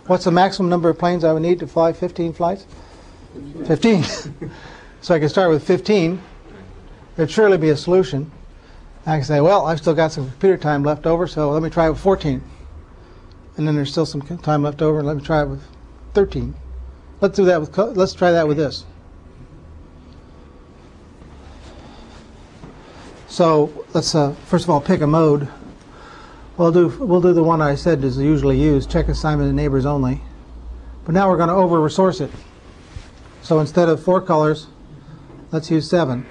What's the maximum number of planes I would need to fly 15 flights? 15. So I can start with 15. There'd surely be a solution. I can say, well, I've still got some computer time left over, so let me try it with 14. And then there's still some time left over, and let me try it with 13. Let's do that with. Let's try that with this. So let's first of all pick a mode. We'll do the one I said is usually used, check assignment and neighbors only. But now we're going to over resource it. So instead of 4 colors, let's use 7.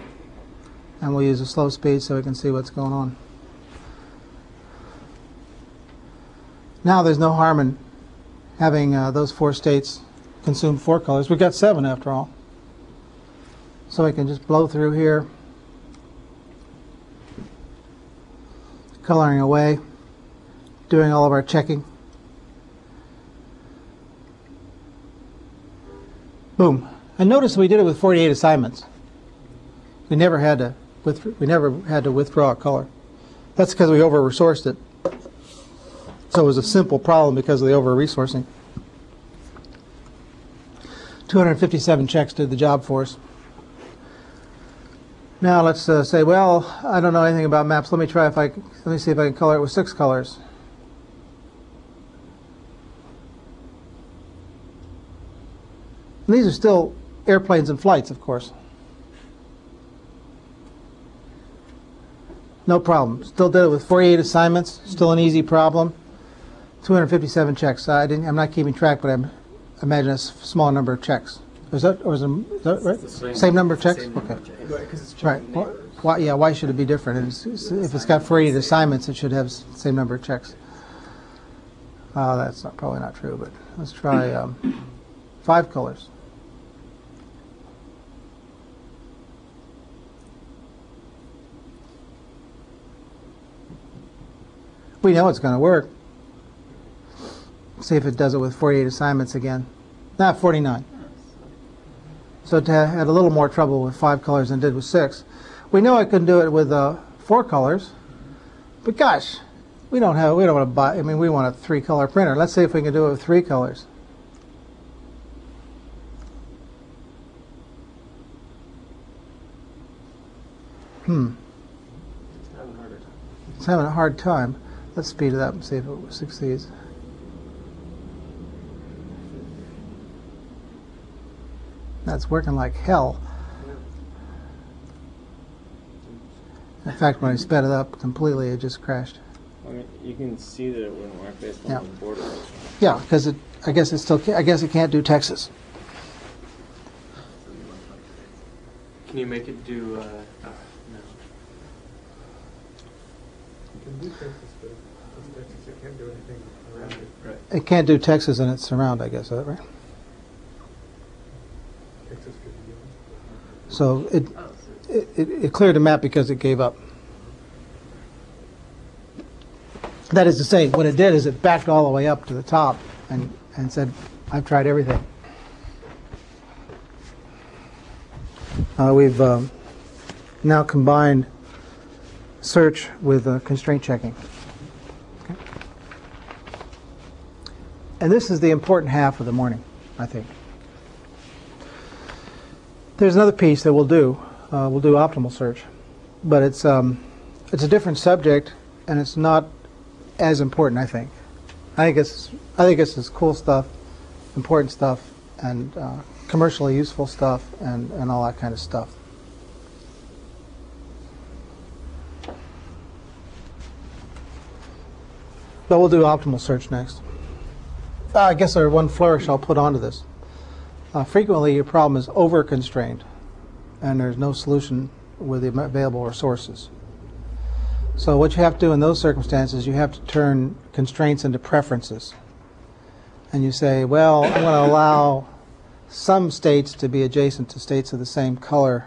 And we'll use a slow speed so we can see what's going on. Now there's no harm in having those 4 states consume 4 colors. We've got 7 after all. So we can just blow through here, coloring away, doing all of our checking. Boom. And notice we did it with 48 assignments. We never had to withdraw a color. That's because we over-resourced it. So it was a simple problem because of the over-resourcing. 257 checks did the job for us. Now let's say, well, I don't know anything about maps. Let me see if I can color it with 6 colors. And these are still airplanes and flights, of course. No problem. Still did it with 48 assignments. Still an easy problem. 257 checks. I'm not keeping track, but I imagine a small number of checks. Is that right? Same number of checks? Okay. Right. Why should it be different? If it's got 48 assignments, it should have the same number of checks. That's probably not true, but let's try 5 colors. We know it's going to work. See if it does it with 48 assignments again. 49. So it had a little more trouble with 5 colors than it did with 6. We know I can do it with 4 colors, but gosh, we don't want to buy. I mean, we want a 3-color printer. Let's see if we can do it with 3 colors. It's having a hard time. Let's speed it up and see if it succeeds. That's working like hell. In fact, when I sped it up completely, it just crashed. I mean, you can see that it wouldn't work based on Yeah. the border. Yeah, because I guess it can't do Texas. Can you make it do? No. You can do Texas, but in Texas it can't do anything around it. Right. It can't do Texas and its surround, I guess. Is that right? Texas could be given. So it cleared the map because it gave up. That is to say, what it did is it backed all the way up to the top and said, I've tried everything. We've now combined search with constraint checking. Okay. And this is the important half of the morning, I think. There's another piece that we'll do. We'll do optimal search, but it's a different subject, and it's not as important. I think it's this cool stuff, important stuff, and commercially useful stuff, and all that kind of stuff. But we'll do optimal search next. I guess there's one flourish I'll put onto this. Frequently, your problem is over-constrained, and there's no solution with the available resources. So what you have to do in those circumstances, you have to turn constraints into preferences. And you say, well, I'm going to allow some states to be adjacent to states of the same color,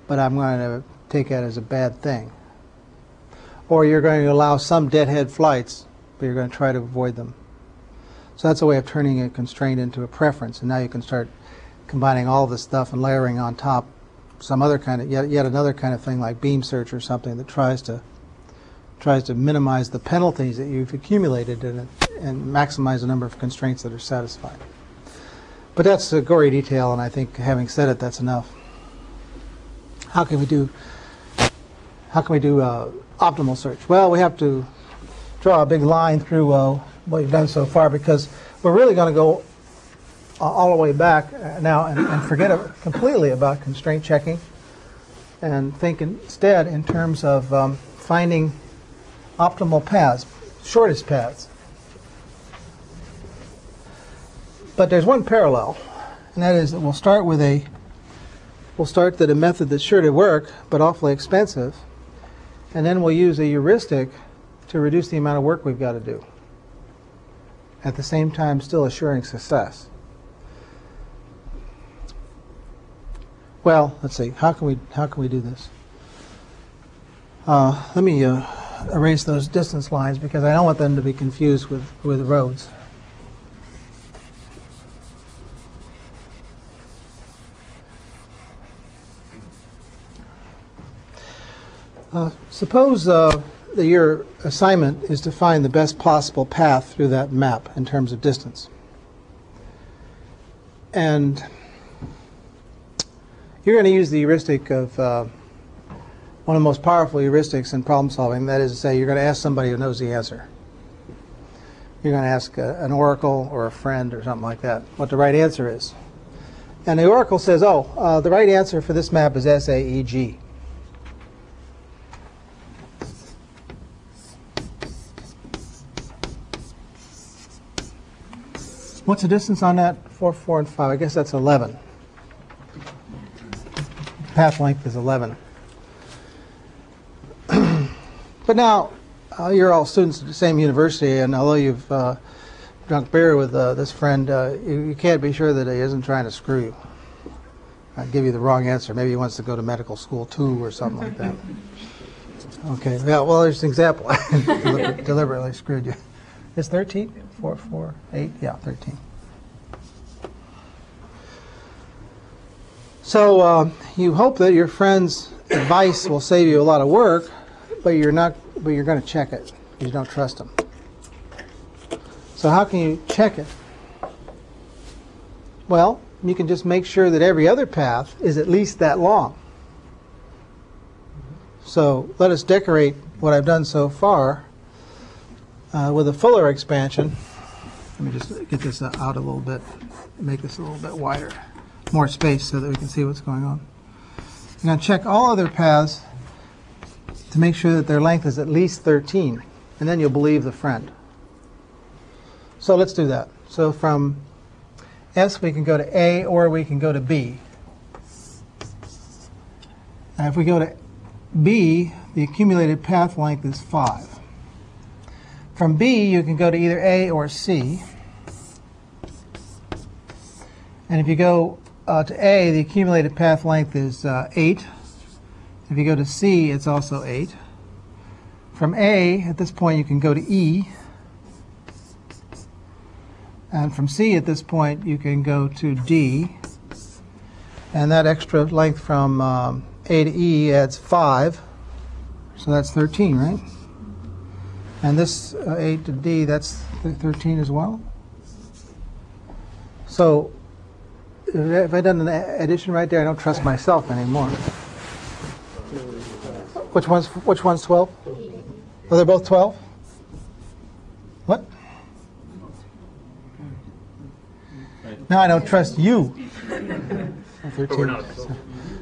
but I'm going to take that as a bad thing. Or you're going to allow some deadhead flights, but you're going to try to avoid them. So that's a way of turning a constraint into a preference, and now you can start combining all this stuff and layering on top some other kind of yet another kind of thing like beam search or something that tries to minimize the penalties that you've accumulated and maximize the number of constraints that are satisfied. But that's a gory detail, and I think having said it, that's enough. How can we do optimal search? Well, we have to draw a big line through what you've done so far, because we're really going to go all the way back now and forget completely about constraint checking and think instead in terms of finding optimal paths, shortest paths. But there's one parallel, and that is that we'll start at a method that's sure to work but awfully expensive, and then we'll use a heuristic to reduce the amount of work we've got to do, at the same time still assuring success. Well, let's see. How can we do this? Let me erase those distance lines because I don't want them to be confused with roads. Suppose that your assignment is to find the best possible path through that map in terms of distance. And you're going to use the heuristic of one of the most powerful heuristics in problem solving. That is to say, you're going to ask somebody who knows the answer. You're going to ask an oracle or a friend or something like that what the right answer is. And the oracle says, oh, the right answer for this map is SAEG. What's the distance on that? 4, 4, and 5. I guess that's 11. Path length is 11. But now, you're all students at the same university, and although you've drunk beer with this friend, you can't be sure that he isn't trying to screw you. I'd give you the wrong answer. Maybe he wants to go to medical school too, or something like that. Okay, yeah, well, there's an example. Deliberately screwed you. It's 13? 4, 4, 8? Yeah, 13. So you hope that your friend's advice will save you a lot of work, but you're going to check it because you don't trust him. So how can you check it? Well, you can just make sure that every other path is at least that long. So let us decorate what I've done so far with a fuller expansion. Let me just get this out a little bit, make this a little bit wider, more space so that we can see what's going on. I'm going to check all other paths to make sure that their length is at least 13, and then you'll believe the friend. So let's do that. So from S we can go to A or we can go to B. And if we go to B, the accumulated path length is 5. From B, you can go to either A or C. And if you go to A, the accumulated path length is 8. If you go to C, it's also 8. From A, at this point, you can go to E. And from C, at this point, you can go to D. And that extra length from A to E adds 5. So that's 13, right? And this 8 to D, that's 13 as well. So if I done an addition right there, I don't trust myself anymore. Which one's 12? Oh, they're both 12? What? Now I don't trust you. 13.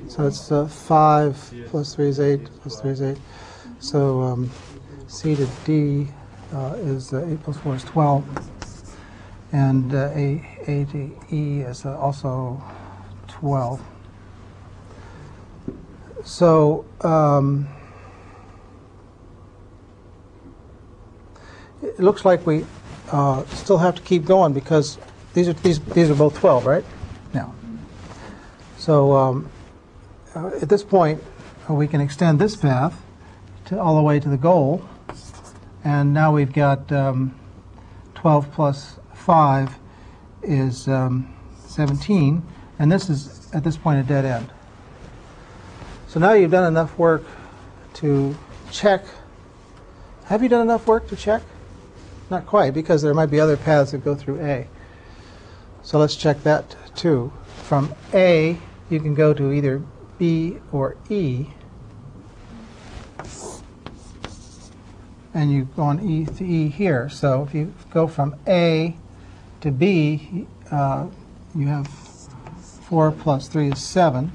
So it's 5 plus 3 is 8 plus 3 is 8. So C to D is 8 plus 4 is 12. And A to E is also 12. So it looks like we still have to keep going because these are both 12, right? Now. So at this point, we can extend this path all the way to the goal. And now we've got 12 plus 5 is 17. And this is, at this point, a dead end. So now you've done enough work to check. Have you done enough work to check? Not quite, because there might be other paths that go through A. So let's check that too. From A, you can go to either B or E. And you go on E to E here. So if you go from A to B, you have 4 plus 3 is 7.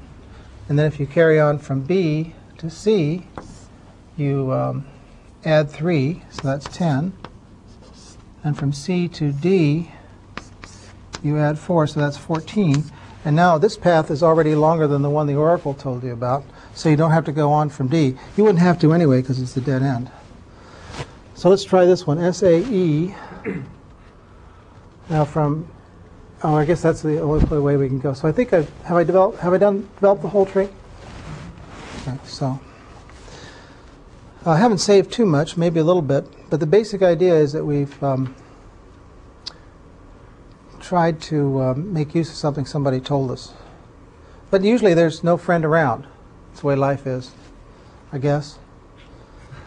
And then if you carry on from B to C, you add 3, so that's 10. And from C to D, you add 4, so that's 14. And now this path is already longer than the one the oracle told you about, so you don't have to go on from D. You wouldn't have to anyway because it's a dead end. So let's try this one, SAE. Now from, oh, I guess that's the only way we can go. So I think have I developed the whole tree? Okay, so I haven't saved too much, maybe a little bit, but the basic idea is that we've tried to make use of something somebody told us. But usually there's no friend around. That's the way life is, I guess.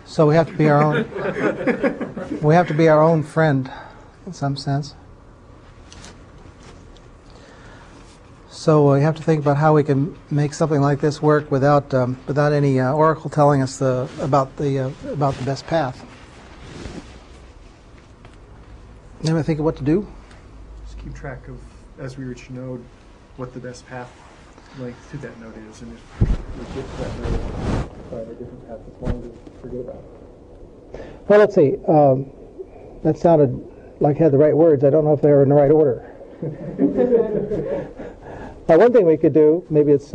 So we have to be our own. We have to be our own friend, in some sense. So we have to think about how we can make something like this work without any oracle telling us about the best path. Anybody think of what to do? Just keep track of, as we reach a node, what the best path length to that node is, and if we get to that node, find a different path that's longer, forget about it. Well, let's see. That sounded like it had the right words. I don't know if they were in the right order. One thing we could do, maybe it's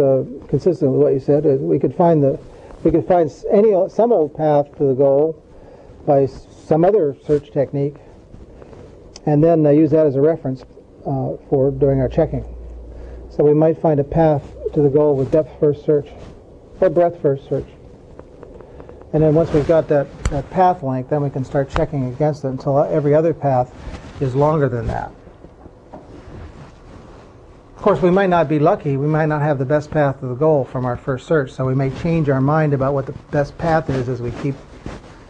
consistent with what you said, is we could find some old path to the goal by some other search technique, and then use that as a reference for doing our checking. So we might find a path to the goal with Depthfirst search or Breadthfirst search. And then once we've got that path length, then we can start checking against it until every other path is longer than that. Of course, we might not be lucky. We might not have the best path to the goal from our first search, so we may change our mind about what the best path is as we keep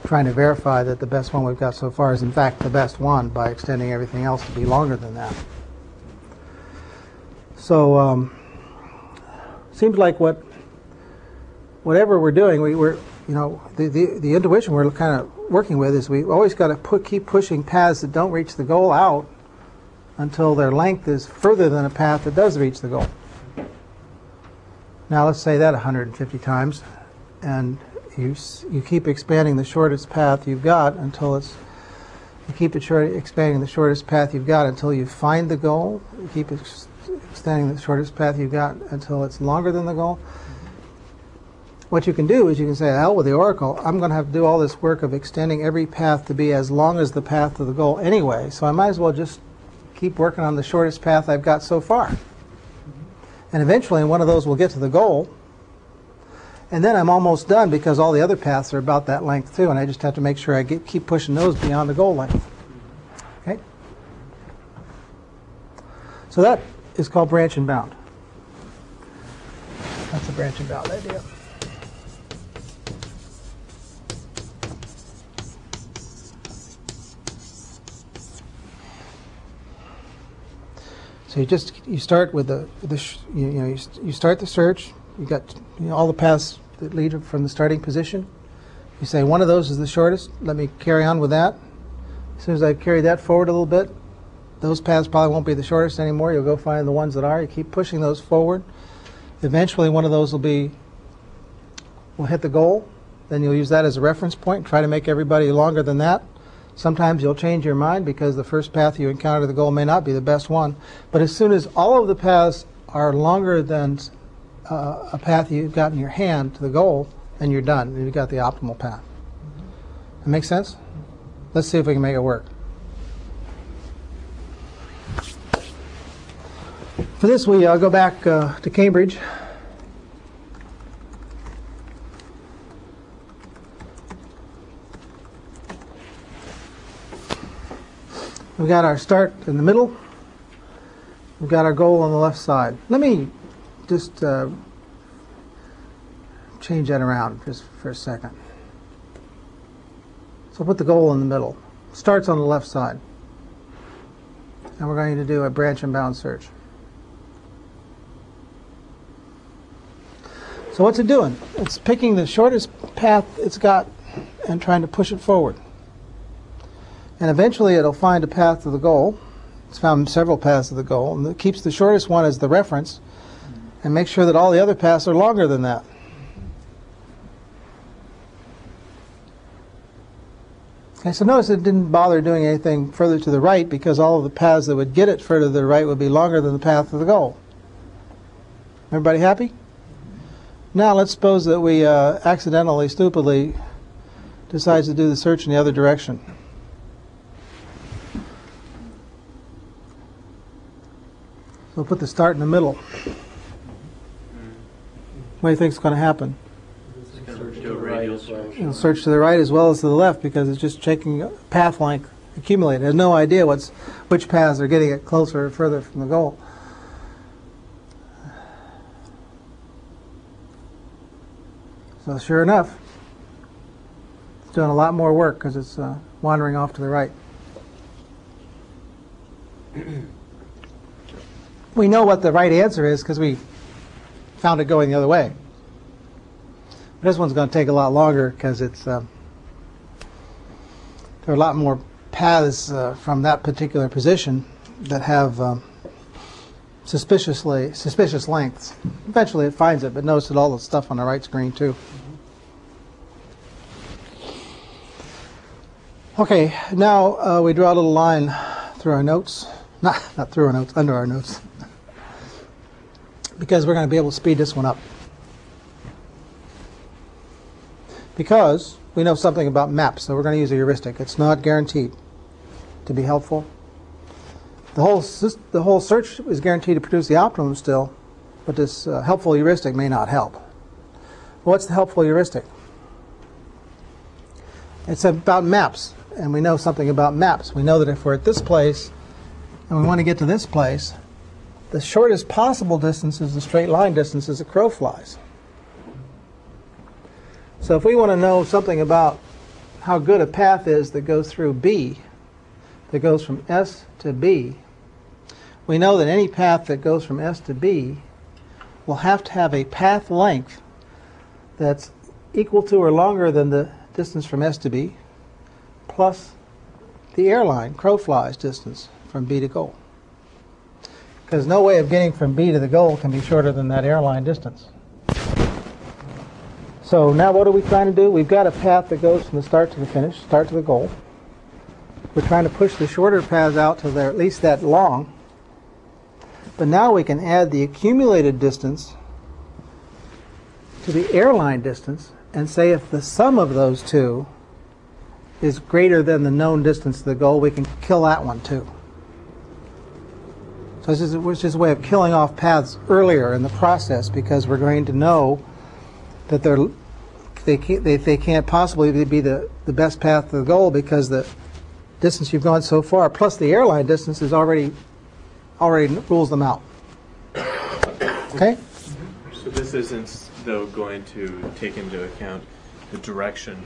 trying to verify that the best one we've got so far is in fact the best one by extending everything else to be longer than that. So seems like whatever we're doing, the intuition we're kind of working with is we always got to keep pushing paths that don't reach the goal out until their length is further than a path that does reach the goal. Now let's say that 150 times, and you keep expanding the shortest path you've got until expanding the shortest path you've got until you find the goal. You keep extending the shortest path you've got until it's longer than the goal. What you can do is you can say, hell with the oracle, I'm going to have to do all this work of extending every path to be as long as the path to the goal anyway, so I might as well just keep working on the shortest path I've got so far. And eventually one of those will get to the goal, and then I'm almost done because all the other paths are about that length too, and I just have to make sure I keep pushing those beyond the goal length. Okay? So that is called branch and bound. That's a branch and bound idea. So you start with you start the search. You got all the paths that lead from the starting position. You say one of those is the shortest. Let me carry on with that. As soon as I carry that forward a little bit, those paths probably won't be the shortest anymore. You'll go find the ones that are. You keep pushing those forward. Eventually, one of those will hit the goal. Then you'll use that as a reference point. Try to make everybody longer than that. Sometimes you'll change your mind because the first path you encounter to the goal may not be the best one. But as soon as all of the paths are longer than a path you've got in your hand to the goal, then you're done. You've got the optimal path. That make sense? Let's see if we can make it work. For this, we go back to Cambridge. We've got our start in the middle. We've got our goal on the left side. Let me just change that around just for a second. So put the goal in the middle. Starts on the left side. And we're going to do a branch and bound search. So what's it doing? It's picking the shortest path it's got and trying to push it forward. And eventually it'll find a path to the goal. It's found several paths to the goal, and it keeps the shortest one as the reference and makes sure that all the other paths are longer than that. Okay, so notice it didn't bother doing anything further to the right because all of the paths that would get it further to the right would be longer than the path to the goal. Everybody happy? Now let's suppose that we accidentally, stupidly decide to do the search in the other direction. So we'll put the start in the middle. What do you think is going to happen? It'll search to the right as well as to the left because it's just checking path length accumulated. It has no idea which paths are getting it closer or further from the goal. So sure enough, it's doing a lot more work because it's wandering off to the right. We know what the right answer is because we found it going the other way. But this one's going to take a lot longer because there are a lot more paths from that particular position that have suspicious lengths. Eventually it finds it, but notice that all the stuff on the right's green too. Okay, now we draw a little line through our notes. Not through our notes, under our notes. Because we're going to be able to speed this one up. Because we know something about maps, so we're going to use a heuristic. It's not guaranteed to be helpful. The whole search is guaranteed to produce the optimum still, but this helpful heuristic may not help. What's the helpful heuristic? It's about maps, and we know something about maps. We know that if we're at this place and we want to get to this place, the shortest possible distance is the straight line distance as a crow flies. So if we want to know something about how good a path is that goes through B, that goes from S to B, we know that any path that goes from S to B will have to have a path length that's equal to or longer than the distance from S to B, plus the airline, crow flies distance from B to goal. Because no way of getting from B to the goal can be shorter than that airline distance. So now what are we trying to do? We've got a path that goes from the start to the finish, start to the goal. We're trying to push the shorter paths out to they're at least that long. But now we can add the accumulated distance to the airline distance and say if the sum of those two is greater than the known distance to the goal, we can kill that one too. So this is just a way of killing off paths earlier in the process, because we're going to know that they can't possibly be the best path to the goal, because the distance you've gone so far plus the airline distance is already rules them out. Okay? So this isn't, though, going to take into account the direction,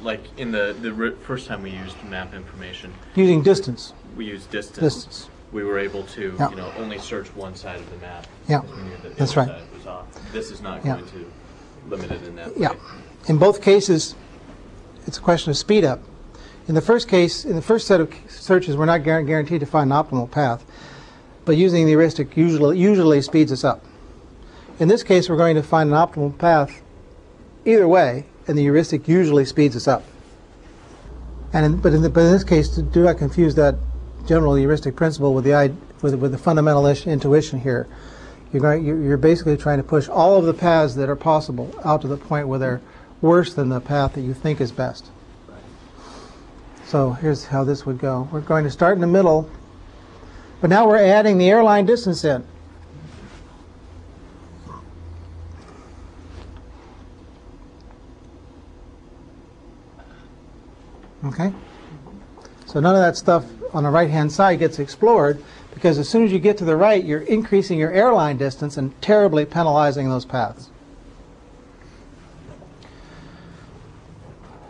like in the first time we used map information. Using distance. We used distance. We were able to, Yeah. only search one side of the map. Yeah, because we knew that the that's other right. side was off. This is not Yeah. going to limit it in that Yeah. way. In both cases, it's a question of speed up. In the first case, in the first set of searches, we're not guaranteed to find an optimal path, but using the heuristic usually speeds us up. In this case, we're going to find an optimal path either way, and the heuristic usually speeds us up. But in this case, do not confuse that general heuristic principle with the fundamental intuition here. You're basically trying to push all of the paths that are possible out to the point where they're worse than the path that you think is best. So here's how this would go. We're going to start in the middle, but now we're adding the airline distance in. Okay? So none of that stuff on the right-hand side gets explored, because as soon as you get to the right, you're increasing your airline distance and terribly penalizing those paths.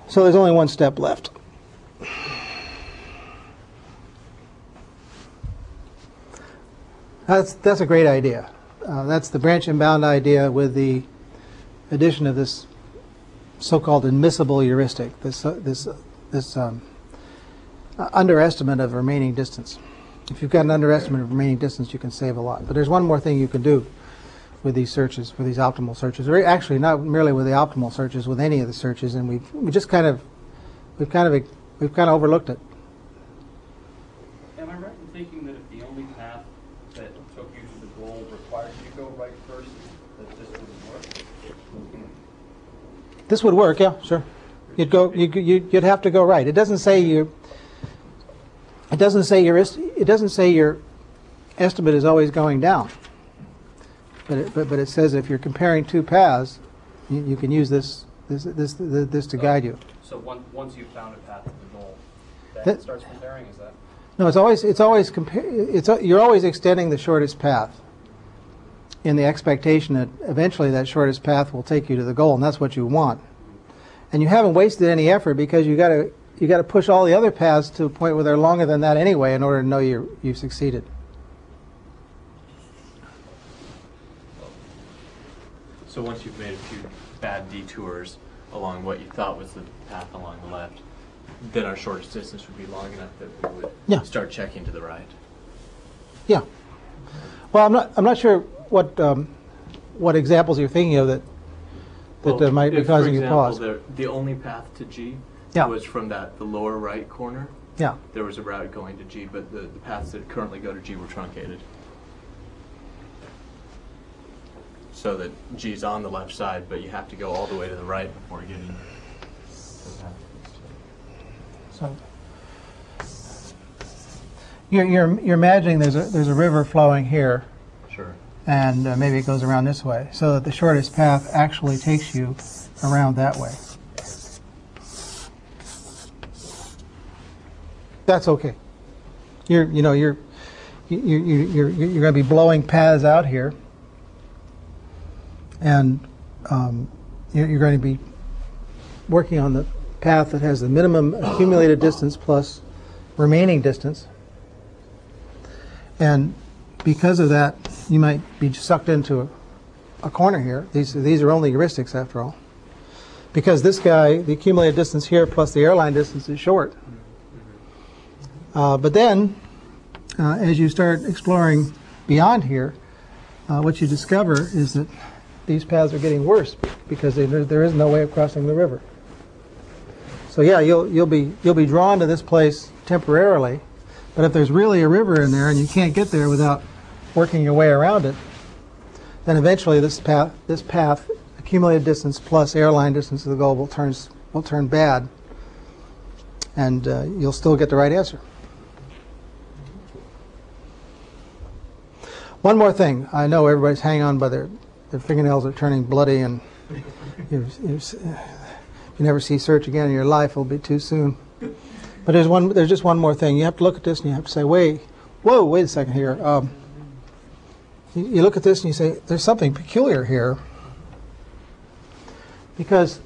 So there's only one step left. That's a great idea. That's the branch and bound idea with the addition of this so-called admissible heuristic, this underestimate of remaining distance. If you've got an underestimate of remaining distance, you can save a lot. But there's one more thing you can do with these searches, with these optimal searches, or actually not merely with the optimal searches, with any of the searches, and we've kind of overlooked it. Am I right in thinking that if the only path that took you to the goal required you to go right first, that this wouldn't work? This would work, yeah, sure. You'd have to go right. It doesn't say your estimate is always going down. But it says if you're comparing two paths, you can use this to guide you. So once you've found a path to the goal, that starts comparing, is that? No, you're always extending the shortest path in the expectation that eventually that shortest path will take you to the goal, and that's what you want. And you haven't wasted any effort, because you got to push all the other paths to a point where they're longer than that anyway in order to know you've succeeded. So once you've made a few bad detours along what you thought was the path along the left, then our shortest distance would be long enough that we would start checking to the right. Yeah. Well, I'm not sure what examples you're thinking of that might be causing you pause. The only path to G was from the lower right corner. Yeah. There was a route going to G, but the paths that currently go to G were truncated. So that G's on the left side, but you have to go all the way to the right before getting the path. So you're imagining there's a river flowing here. Sure. And maybe it goes around this way, so that the shortest path actually takes you around that way. That's okay. You're going to be blowing paths out here, and you're going to be working on the path that has the minimum accumulated distance plus remaining distance. And because of that, you might be sucked into a corner here. These are only heuristics after all. because this guy, the accumulated distance here plus the airline distance is short. But then, as you start exploring beyond here, what you discover is that these paths are getting worse because there is no way of crossing the river. So yeah, you'll be drawn to this place temporarily, but if there's really a river in there and you can't get there without working your way around it, then eventually this path, accumulated distance plus airline distance to the goal will turn bad, and you'll still get the right answer. One more thing. I know everybody's hanging on by their fingernails are turning bloody, and if you never see search again in your life, it'll be too soon. But there's just one more thing. You have to look at this and you have to say, wait a second here. You look at this and you say, there's something peculiar here, because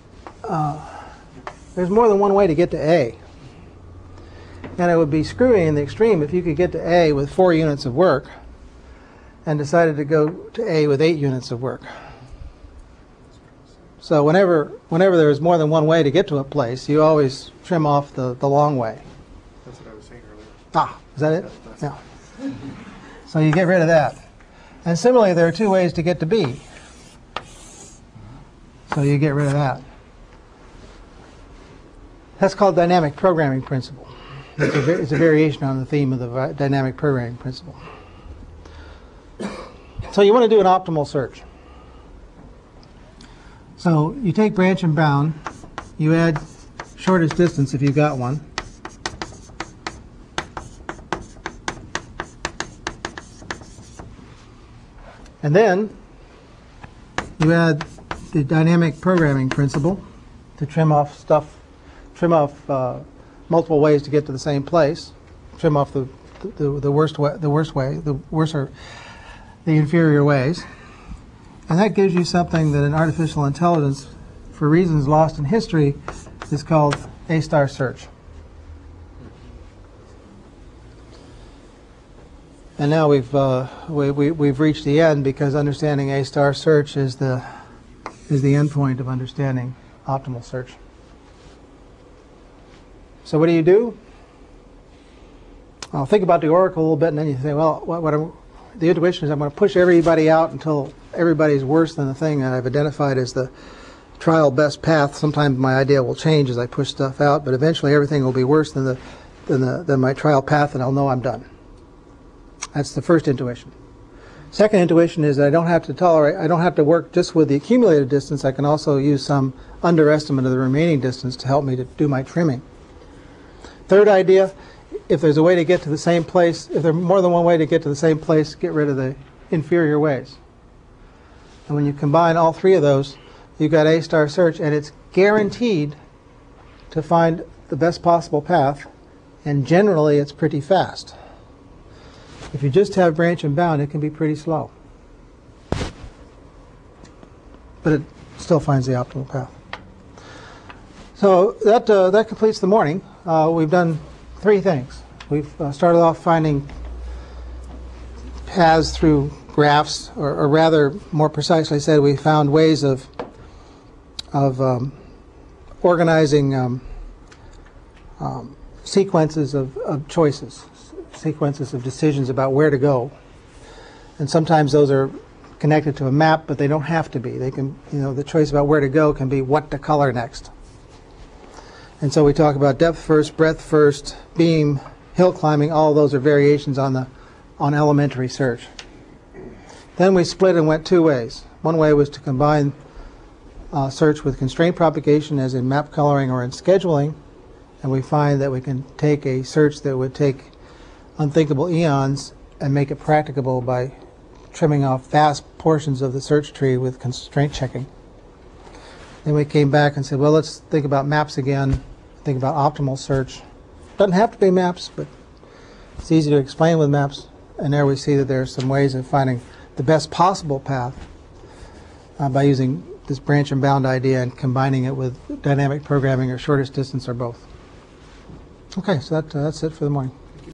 there's more than one way to get to A. And it would be screwy in the extreme if you could get to A with 4 units of work and decided to go to A with 8 units of work. So whenever there's more than one way to get to a place, you always trim off the long way. That's what I was saying earlier. Ah, is that it? Yeah. So you get rid of that. And similarly, there are 2 ways to get to B. So you get rid of that. That's called dynamic programming principle. It's a variation on the theme of the dynamic programming principle. So you want to do an optimal search. So you take branch and bound, you add shortest distance if you've got one. And then you add the dynamic programming principle to trim off multiple ways to get to the same place, trim off the inferior ways. And that gives you something that in artificial intelligence, for reasons lost in history, is called A-star search. And now we've reached the end, because understanding A-star search is the end point of understanding optimal search. So what do? I'll think about the oracle a little bit, and then you say, well, the intuition is I'm going to push everybody out until everybody's worse than the thing that I've identified as the trial best path. Sometimes my idea will change as I push stuff out, but eventually everything will be worse than my trial path, and I'll know I'm done. That's the first intuition. Second intuition is that I don't have to work just with the accumulated distance. I can also use some underestimate of the remaining distance to help me to do my trimming. Third idea, if there's a way to get to the same place, if there's more than one way to get to the same place, get rid of the inferior ways. And when you combine all 3 of those, you've got A-star search, and it's guaranteed to find the best possible path, and generally it's pretty fast. If you just have branch and bound, it can be pretty slow. But it still finds the optimal path. So that completes the morning. We've done 3 things. We've started off finding paths through graphs, or rather, more precisely said, we found ways of organizing sequences of choices, sequences of decisions about where to go. And sometimes those are connected to a map, but they don't have to be. They can, the choice about where to go can be what to color next. And so we talk about depth first, breadth first, beam, hill climbing. All those are variations on elementary search. Then we split and went 2 ways. One way was to combine search with constraint propagation, as in map coloring or in scheduling, and we find that we can take a search that would take unthinkable eons and make it practicable by trimming off vast portions of the search tree with constraint checking. Then we came back and said, well, let's think about maps again, think about optimal search. Doesn't have to be maps, but it's easy to explain with maps. And there we see that there are some ways of finding the best possible path by using this branch and bound idea and combining it with dynamic programming or shortest distance or both. Okay, so that's it for the morning.